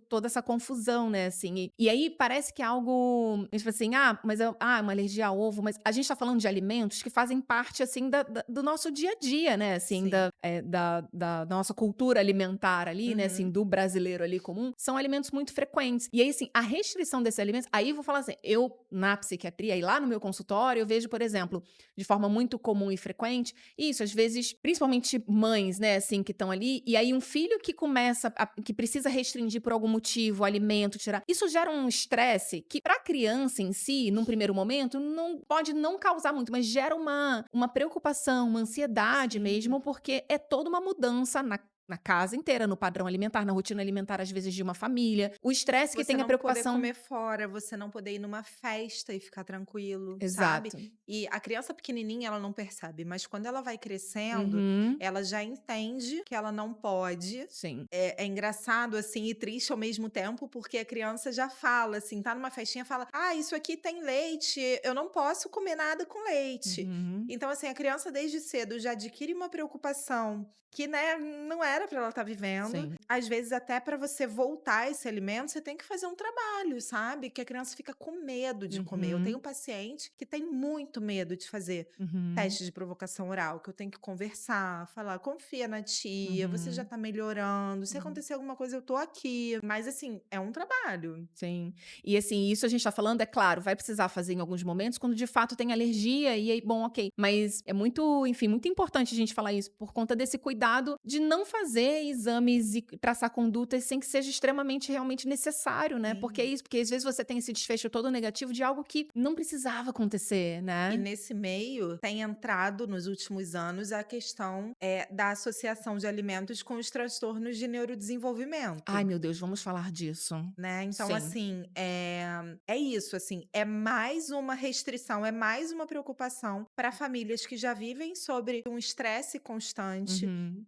toda essa confusão, né, assim. E aí parece que é algo, tipo assim, mas uma alergia a ovo, mas a gente tá falando de alimentos que fazem parte, assim, do nosso dia a dia, né, assim, Sim. da nossa cultura alimentar ali, né, assim, Uhum. do brasileiro ali comum, são alimentos muito frequentes. E aí, assim, a restrição desses alimentos aí eu vou falar assim, eu na psiquiatria e lá no meu consultório, eu vejo, por exemplo, de forma muito comum e frequente, isso, às vezes, principalmente mães, né, assim, que estão ali, e aí um filho que começa que precisa restringir por algum motivo o alimento, tirar. Isso gera um estresse que para a criança em si, num primeiro momento, não pode não causar muito, mas gera uma preocupação, uma ansiedade Sim. mesmo, porque é toda uma mudança na casa inteira, no padrão alimentar, na rotina alimentar, às vezes, de uma família. O estresse que Você tem a não poder preocupação comer fora, você não poder ir numa festa e ficar tranquilo, sabe. exato. E a criança pequenininha, ela não percebe, mas quando ela vai crescendo, Uhum. ela já entende que ela não pode. Sim. É engraçado, assim, e triste ao mesmo tempo, porque a criança já fala, assim, tá numa festinha, fala: "Ah, isso aqui tem leite, eu não posso comer nada com leite". Uhum. Então, assim, a criança desde cedo já adquire uma preocupação que, né, não era para ela estar vivendo. Sim. Às vezes, até para você voltar esse alimento, você tem que fazer um trabalho, sabe, que a criança fica com medo de comer. Eu tenho Uhum. um paciente que tem muito medo de fazer Uhum. teste de provocação oral, que eu tenho que conversar, falar: "Confia na tia, você já Uhum. tá melhorando, se Uhum. acontecer alguma coisa eu tô aqui". Mas, assim, é um trabalho. Sim. E assim, isso a gente tá falando, é claro, vai precisar fazer em alguns momentos quando de fato tem alergia e aí, bom, ok. Mas é muito, enfim, muito importante a gente falar isso por conta desse cuidado de não fazer exames e traçar condutas sem que seja extremamente realmente necessário, né? Porque é Sim. isso, porque às vezes você tem esse desfecho todo negativo de algo que não precisava acontecer, E né? nesse meio, tem entrado nos últimos anos a questão, da associação de alimentos com os transtornos de Ai, neurodesenvolvimento. meu Deus, vamos falar disso. Né, então Sim. assim, é isso, assim, é mais uma restrição, é mais uma preocupação para famílias que já vivem sobre um estresse constante, Uhum.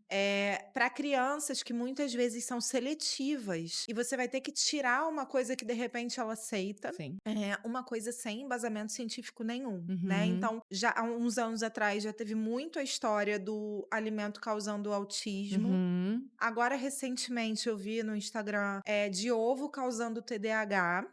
para para crianças que muitas vezes são seletivas e você vai ter que tirar uma coisa que de repente ela aceita, Sim. uma coisa sem embasamento científico nenhum, né? Uhum. Então, já há uns anos atrás já teve muito a história do alimento causando autismo. Uhum. Agora, recentemente, eu vi no Instagram, de ovo causando TDAH.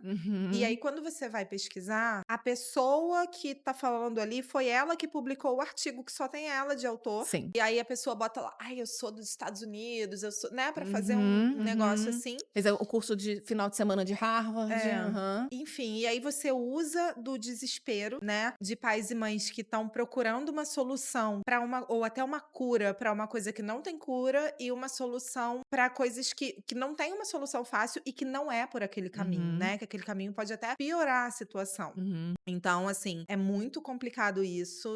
E aí, Uhum. quando você vai pesquisar, a pessoa que tá falando ali foi ela que publicou o artigo, que só tem ela de autor. Sim. E aí a pessoa bota lá, ai, eu sou dos Estados Unidos, eu sou, né, pra fazer Uhum, um negócio uhum. assim. Fez o curso de final de semana de Harvard. É. Aham. Enfim, e aí você usa do desespero, né, de pais e mães que estão procurando uma solução para uma ou até uma cura para uma coisa que não tem cura e uma solução para coisas que não tem uma solução fácil e que não é por aquele caminho, Uhum. né, que aquele caminho pode até piorar a situação. Uhum. Então, assim, é muito complicado isso,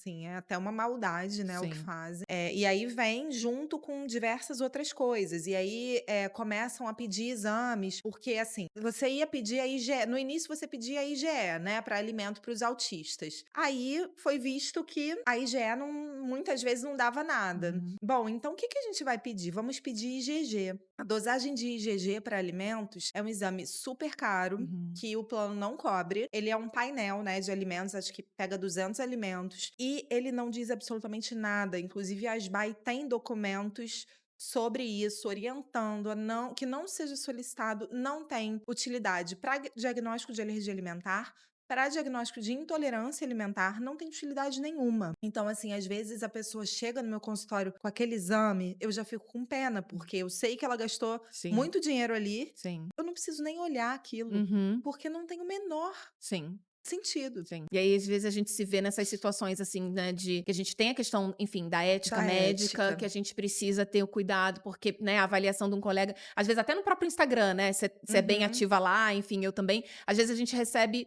assim, é até uma maldade, né, o que Sim. fazem. E aí vem junto com diversas outras coisas, e aí, começam a pedir exames, porque, assim, você ia pedir a IgE no início você pedia a IgE, né, para alimento para os autistas. Aí foi visto que a IgE não muitas vezes não dava nada. Uhum. Bom, então o que que a gente vai pedir? Vamos pedir IgG. A dosagem de IgG para alimentos é um exame super caro, Uhum. que o plano não cobre. Ele é um painel, né, de alimentos, acho que pega 200 alimentos, e ele não diz absolutamente nada. Inclusive, a ASBAI tem documentos sobre isso, orientando a não que não seja solicitado, não tem utilidade para diagnóstico de alergia alimentar, para diagnóstico de intolerância alimentar, não tem utilidade nenhuma. Então, assim, às vezes a pessoa chega no meu consultório com aquele exame, eu já fico com pena, porque eu sei que ela gastou Sim, muito dinheiro ali, sim. eu não preciso nem olhar aquilo, Uhum. porque não tem o menor Sim. sentido. Sim. E aí, às vezes, a gente se vê nessas situações, assim, né, de que a gente tem a questão, enfim, da ética Da médica, ética. que a gente precisa ter o cuidado, porque, né, a avaliação de um colega, às vezes até no próprio Instagram, né, você é bem Uhum. ativa lá, enfim, eu também. Às vezes a gente recebe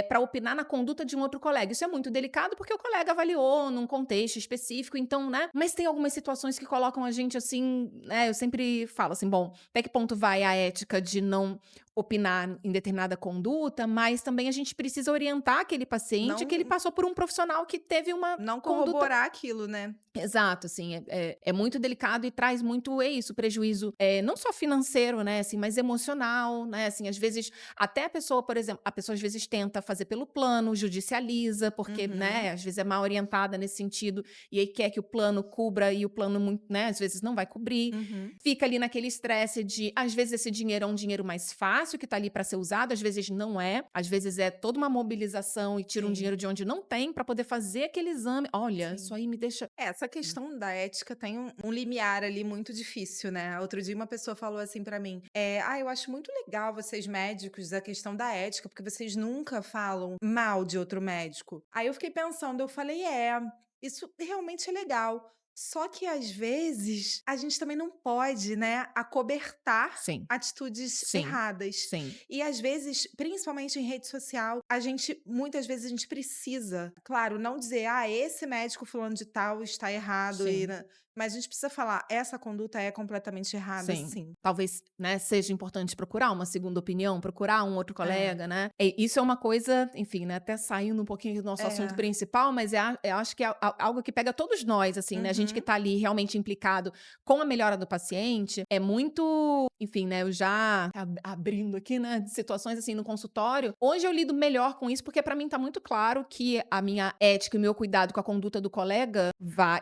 para opinar na conduta de um outro colega. Isso é muito delicado porque o colega avaliou num contexto específico, então, né? Mas tem algumas situações que colocam a gente assim, né? Eu sempre falo assim, bom, até que ponto vai a ética de não opinar em determinada conduta, mas também a gente precisa orientar aquele paciente que ele Não passou por um profissional que teve uma não conduta. corroborar aquilo, né. Exato, assim, é muito delicado e traz muito isso, prejuízo, não só financeiro, né, assim, mas emocional, né, assim, às vezes, até a pessoa, por exemplo, a pessoa às vezes tenta fazer pelo plano, judicializa, porque, Uhum, né, às vezes é mal orientada nesse sentido, e aí quer que o plano cubra e o plano muito, né, às vezes não vai cobrir. uhum. Fica ali naquele estresse de, às vezes, esse dinheiro é um dinheiro mais fácil que tá ali para ser usado, às vezes não é, às vezes é toda uma mobilização e tira um Sim, dinheiro de onde não tem para poder fazer aquele exame. Olha, isso sim. aí me deixa. Essa questão da ética tem um limiar ali muito difícil, né. Outro dia uma pessoa falou assim pra mim, "Ah, eu acho muito legal vocês médicos, a questão da ética, porque vocês nunca falam mal de outro médico". Aí eu fiquei pensando, eu falei: "É, isso realmente é legal". Só que às vezes a gente também não pode, né, acobertar Sim, atitudes sim, erradas. sim, E às vezes, principalmente em rede social, a gente muitas vezes a gente precisa, claro, não dizer: "Ah, esse médico fulano de tal está errado", sim, mas a gente precisa falar: "Essa conduta é completamente errada, sim. sim". Talvez, né, seja importante procurar uma segunda opinião, procurar um outro É, colega, né. Isso é uma coisa, enfim, né, até saindo um pouquinho do nosso assunto é. principal, mas eu acho que é algo que pega todos nós, assim, né, a gente que Uhum, tá ali realmente implicado com a melhora do paciente, é muito, enfim, né, eu já abrindo aqui, né, de situações, assim, no consultório, hoje eu lido melhor com isso, porque pra mim tá muito claro que a minha ética e o meu cuidado com a conduta do colega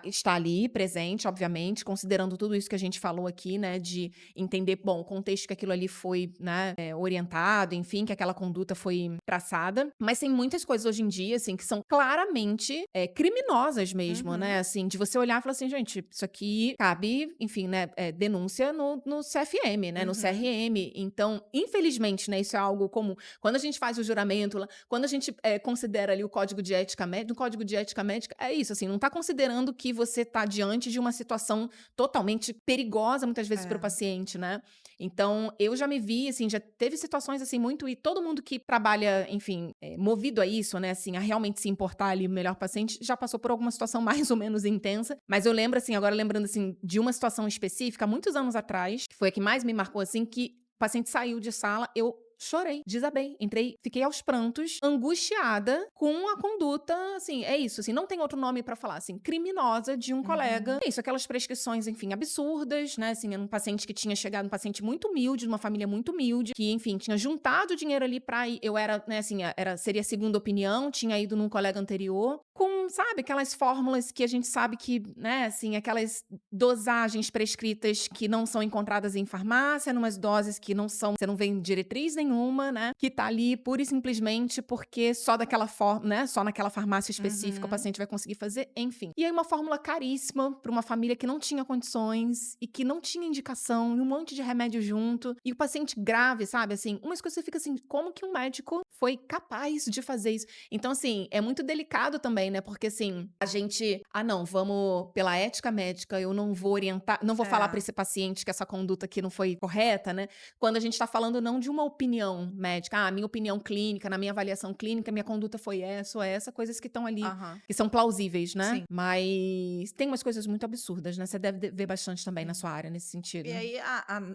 está ali presente, obviamente, considerando tudo isso que a gente falou aqui, né, de entender, bom, o contexto que aquilo ali foi, né, orientado, enfim, que aquela conduta foi traçada. Mas tem muitas coisas hoje em dia, assim, que são claramente criminosas mesmo, uhum. né? Assim, de você olhar e falar assim, gente, isso aqui cabe, enfim, né, denúncia no CFM, né, no Uhum. CRM. Então, infelizmente, né, isso é algo comum. Quando a gente faz o juramento, quando a gente considera ali o código de ética médica, no código de ética médica, é isso, assim, não tá considerando que você tá diante de uma situação totalmente perigosa, muitas vezes, para o É. paciente, né? Então, eu já me vi, assim, já teve situações, assim, muito. E todo mundo que trabalha, enfim, movido a isso, né, assim, a realmente se importar ali o melhor paciente, já passou por alguma situação mais ou menos intensa. Mas eu lembro, assim, agora lembrando, assim, de uma situação específica, muitos anos atrás, que foi a que mais me marcou, assim, que o paciente saiu de sala, eu chorei, desabei, entrei, fiquei aos prantos, angustiada com a conduta, assim, é isso, assim, não tem outro nome pra falar, assim, criminosa de um colega. Uhum. É isso, aquelas prescrições, enfim, absurdas, né, assim, era um paciente que tinha chegado, um paciente muito humilde, de uma família muito humilde, que, enfim, tinha juntado dinheiro ali pra ir, eu era, né, assim, seria a segunda opinião, tinha ido num colega anterior, com, sabe, aquelas fórmulas que a gente sabe que, né, assim, aquelas dosagens prescritas que não são encontradas em farmácia, numas doses que não são, você não vê em diretriz nenhuma, né, que tá ali pura e simplesmente porque só daquela forma, né, só naquela farmácia específica o Uhum. paciente vai conseguir fazer, enfim. E aí uma fórmula caríssima pra uma família que não tinha condições e que não tinha indicação, e um monte de remédio junto, e o paciente grave, sabe, assim, umas coisas você fica assim, como que um médico foi capaz de fazer isso? Então, assim, é muito delicado também, né? Porque, assim, a gente. Ah, não, vamos. Pela ética médica, eu não vou orientar. Não vou falar pra É. esse paciente que essa conduta aqui não foi correta, né? Quando a gente tá falando não de uma opinião médica. Ah, minha opinião clínica, na minha avaliação clínica, minha conduta foi essa ou essa, coisas que estão ali, Aham. que são plausíveis, né? Sim. Mas tem umas coisas muito absurdas, né? Você deve ver bastante também na Sim. sua área nesse E sentido. aí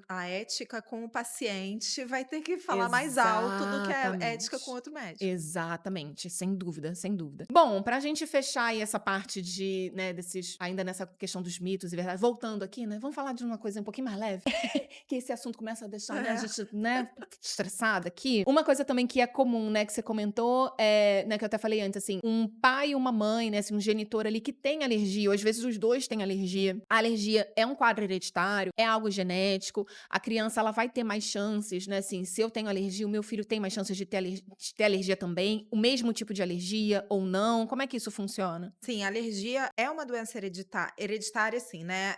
a ética com o paciente vai ter que falar mais alto do que a ética com Exatamente. outro médico. Exatamente, sem dúvida, sem dúvida. Bom, pra gente fechar aí essa parte de, né, desses ainda nessa questão dos mitos e verdade, voltando aqui, né, vamos falar de uma coisa um pouquinho mais leve, que esse assunto começa a deixar, né, a É. gente, né, estressada aqui. Uma coisa também que é comum, né, que você comentou, né, que eu até falei antes, assim, um pai e uma mãe, né, assim, um genitor ali que tem alergia, ou às vezes os dois têm alergia. A alergia é um quadro hereditário, é algo genético, a criança ela vai ter mais chances, né, assim, se eu tenho alergia, o meu filho tem mais chances de ter alergia também, o mesmo tipo de alergia ou não, como é que isso funciona? Sim, alergia é uma doença hereditária, assim, né?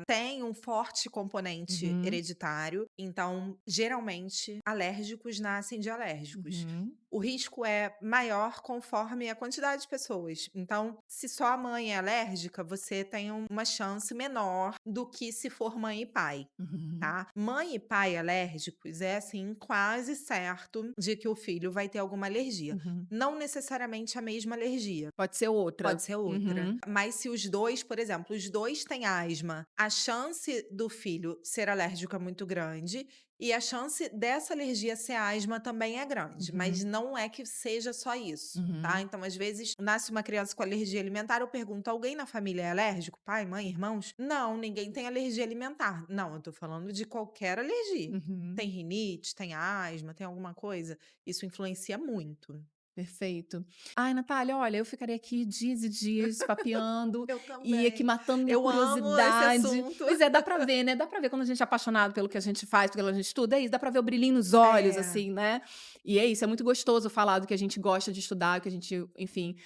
Tem um forte componente Uhum, hereditário, então, geralmente, alérgicos nascem de alérgicos. uhum, O risco é maior conforme a quantidade de pessoas. Então, se só a mãe é alérgica, você tem uma chance menor do que se for mãe e pai. uhum, Tá? Mãe e pai alérgicos é assim quase certo de que o filho vai ter alguma alergia. uhum. Não necessariamente a mesma alergia. Pode ser outra. Pode ser outra. Uhum, Mas se os dois, por exemplo, os dois têm asma, a chance do filho ser alérgico é muito grande e a chance dessa alergia ser asma também é grande, mas uhum, não é que seja só isso, tá? uhum, Então, às vezes, nasce uma criança com alergia alimentar, eu pergunto: alguém na família é alérgico? Pai, mãe, irmãos? Não, ninguém tem alergia alimentar. Não, eu tô falando de qualquer alergia. uhum. Tem rinite, tem asma, tem alguma coisa? Isso influencia muito. Perfeito. Ai, Natália, olha, eu ficaria aqui dias e dias papeando Eu e aqui também. matando minha Eu amo esse curiosidade. assunto. Pois é, dá pra ver, né? Dá pra ver quando a gente é apaixonado pelo que a gente faz, pelo que a gente estuda, é isso, dá pra ver o brilhinho nos olhos, É, assim, né? E é isso, é muito gostoso falar do que a gente gosta de estudar, que a gente, enfim,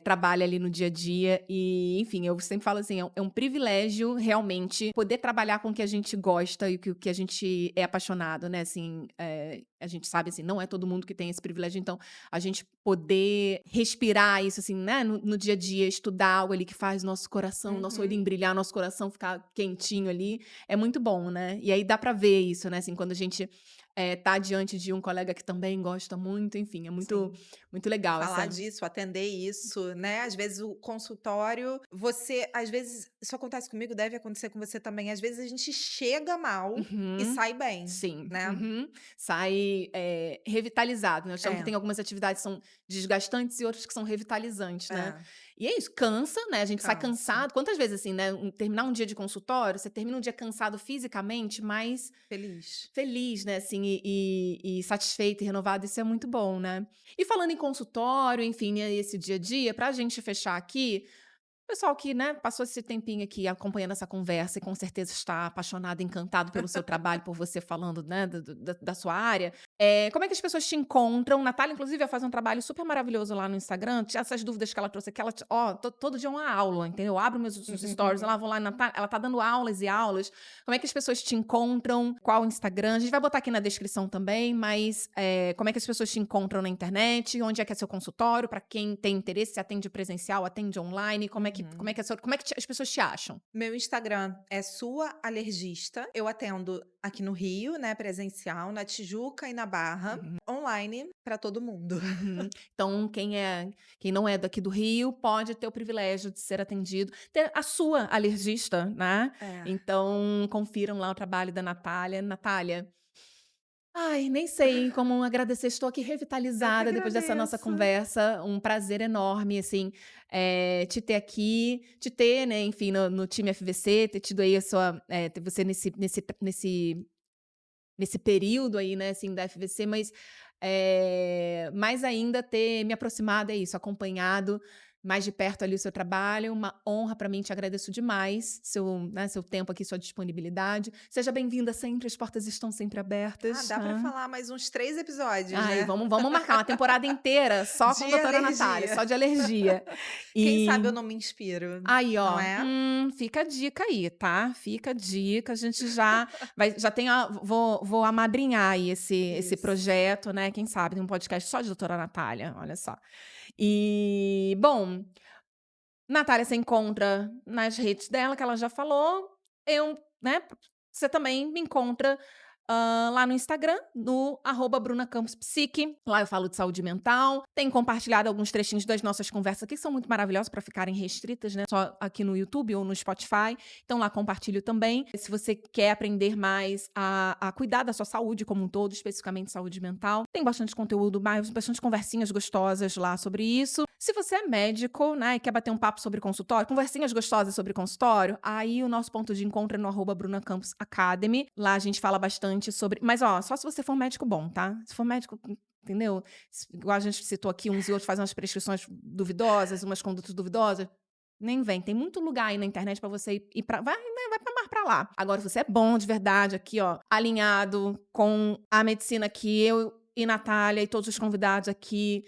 trabalha ali no dia a dia. E, enfim, eu sempre falo assim, é um privilégio realmente poder trabalhar com o que a gente gosta e o que a gente é apaixonado, né? Assim, a gente sabe, assim, não é todo mundo que tem esse privilégio, então a gente poder respirar isso, assim, né, no dia a dia, estudar algo ali que faz nosso coração, nosso uhum, olhinho brilhar, nosso coração ficar quentinho ali, é muito bom, né. E aí dá pra ver isso, né, assim, quando a gente, tá diante de um colega que também gosta muito, enfim, é muito sim. muito legal Falar essa. disso, atender isso, né, às vezes o consultório, às vezes isso acontece comigo, deve acontecer com você também, às vezes a gente chega mal e Uhum. sai bem, Sim. né. Uhum. Sai, revitalizado, né, eu chamo que É, tem algumas atividades que são desgastantes e outras que são revitalizantes, né. é, E é isso, cansa, né, a gente sai cansa. cansado. Quantas vezes, assim, né, terminar um dia de consultório, você termina um dia cansado fisicamente, mas Feliz. feliz, né, assim, e satisfeito e renovado, isso é muito bom, né. E falando em consultório, enfim, né, esse dia a dia, pra gente fechar aqui, pessoal que, né, passou esse tempinho aqui acompanhando essa conversa e com certeza está apaixonado, encantado pelo seu trabalho, por você falando, né, da sua área. Como é que as pessoas te encontram? Natália, inclusive, vai fazer um trabalho super maravilhoso lá no Instagram. Essas dúvidas que ela trouxe aqui, ela, todo dia é uma aula, entendeu? Eu abro meus os stories, lá vou lá, Natália, ela tá dando aulas e aulas. Como é que as pessoas te encontram? Qual o Instagram? A gente vai botar aqui na descrição também, mas como é que as pessoas te encontram na internet? Onde é que é seu consultório? Para quem tem interesse, se atende presencial, atende online? Como é Uhum. que, as pessoas te acham? Meu Instagram é sua alergista. Eu atendo aqui no Rio, né, presencial, na Tijuca e na Barra, Uhum. online para todo mundo. Uhum. Então, quem não é daqui do Rio pode ter o privilégio de ser atendido, ter a sua alergista, né? É. Então, confiram lá o trabalho da Natália. Natália, Ai, nem sei como agradecer, estou aqui Eu que revitalizada depois dessa nossa agradeço. conversa, um prazer enorme, assim, te ter aqui, te ter, né, enfim, no time FVC, ter tido aí a sua ter você nesse período aí, né, assim, da FVC, mas, mais ainda ter me aproximado, é isso, acompanhado mais de perto ali o seu trabalho, uma honra para mim, te agradeço demais seu tempo aqui, sua disponibilidade. Seja bem-vinda sempre, as portas estão sempre Ah, abertas, dá pra tá. falar mais uns 3 episódios, Ai, né. vamos marcar uma temporada inteira só com a De doutora Natália, alergia. só de alergia. Quem E sabe eu não me inspiro, aí, não ó, é? fica a dica aí, tá, fica a dica, a gente já tem a vou amadrinhar aí esse Isso. projeto, né, quem sabe um podcast só de doutora Natália, olha só. E, bom, Natália você encontra nas redes dela, que ela já falou. Eu, né, você também me encontra, lá no Instagram, no @brunacampospsique. Lá eu falo de saúde mental. Tenho compartilhado alguns trechinhos das nossas conversas aqui, que são muito maravilhosas para ficarem restritas, né, só aqui no YouTube ou no Spotify. Então lá compartilho também. Se você quer aprender mais a cuidar da sua saúde como um todo, especificamente saúde mental, tem bastante conteúdo, bastante conversinhas gostosas lá sobre isso. Se você é médico, né, e quer bater um papo sobre consultório, conversinhas gostosas sobre consultório, aí o nosso ponto de encontro é no @brunacampos Academy. Lá a gente fala bastante sobre, mas ó, só se você for médico bom, tá? Se for médico, entendeu? Igual a gente citou aqui, uns e outros fazem umas prescrições duvidosas, umas condutas duvidosas, nem vem. Tem muito lugar aí na internet pra você ir pra vai, né, vai pra mais pra lá. Agora, se você é bom de verdade aqui, ó, alinhado com a medicina que eu e Natália e todos os convidados aqui,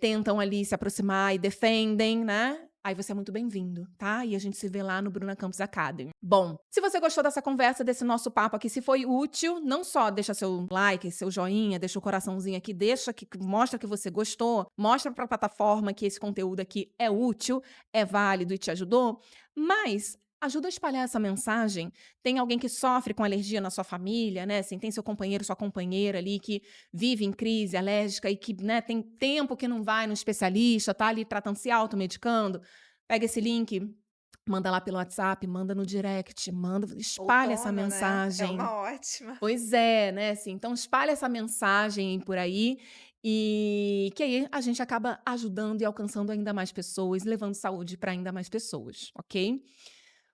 tentam ali se aproximar e defendem, né, aí você é muito bem-vindo, tá? E a gente se vê lá no Bruna Campus Academy. Bom, se você gostou dessa conversa, desse nosso papo aqui, se foi útil, não só deixa seu like, seu joinha, deixa o coraçãozinho aqui, deixa que mostra que você gostou, mostra pra plataforma que esse conteúdo aqui é útil, é válido e te ajudou, mas ajuda a espalhar essa mensagem. Tem alguém que sofre com alergia na sua família, né, assim, tem seu companheiro, sua companheira ali que vive em crise alérgica e que, né, tem tempo que não vai no especialista, tá ali tratando, se automedicando, pega esse link, manda lá pelo WhatsApp, manda no direct, manda, espalha essa Outono, né, é mensagem. uma ótima. Pois é, né, assim, então espalha essa mensagem por aí, e que aí a gente acaba ajudando e alcançando ainda mais pessoas, levando saúde para ainda mais pessoas, ok?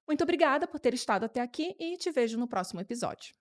Muito obrigada por ter estado até aqui e te vejo no próximo episódio.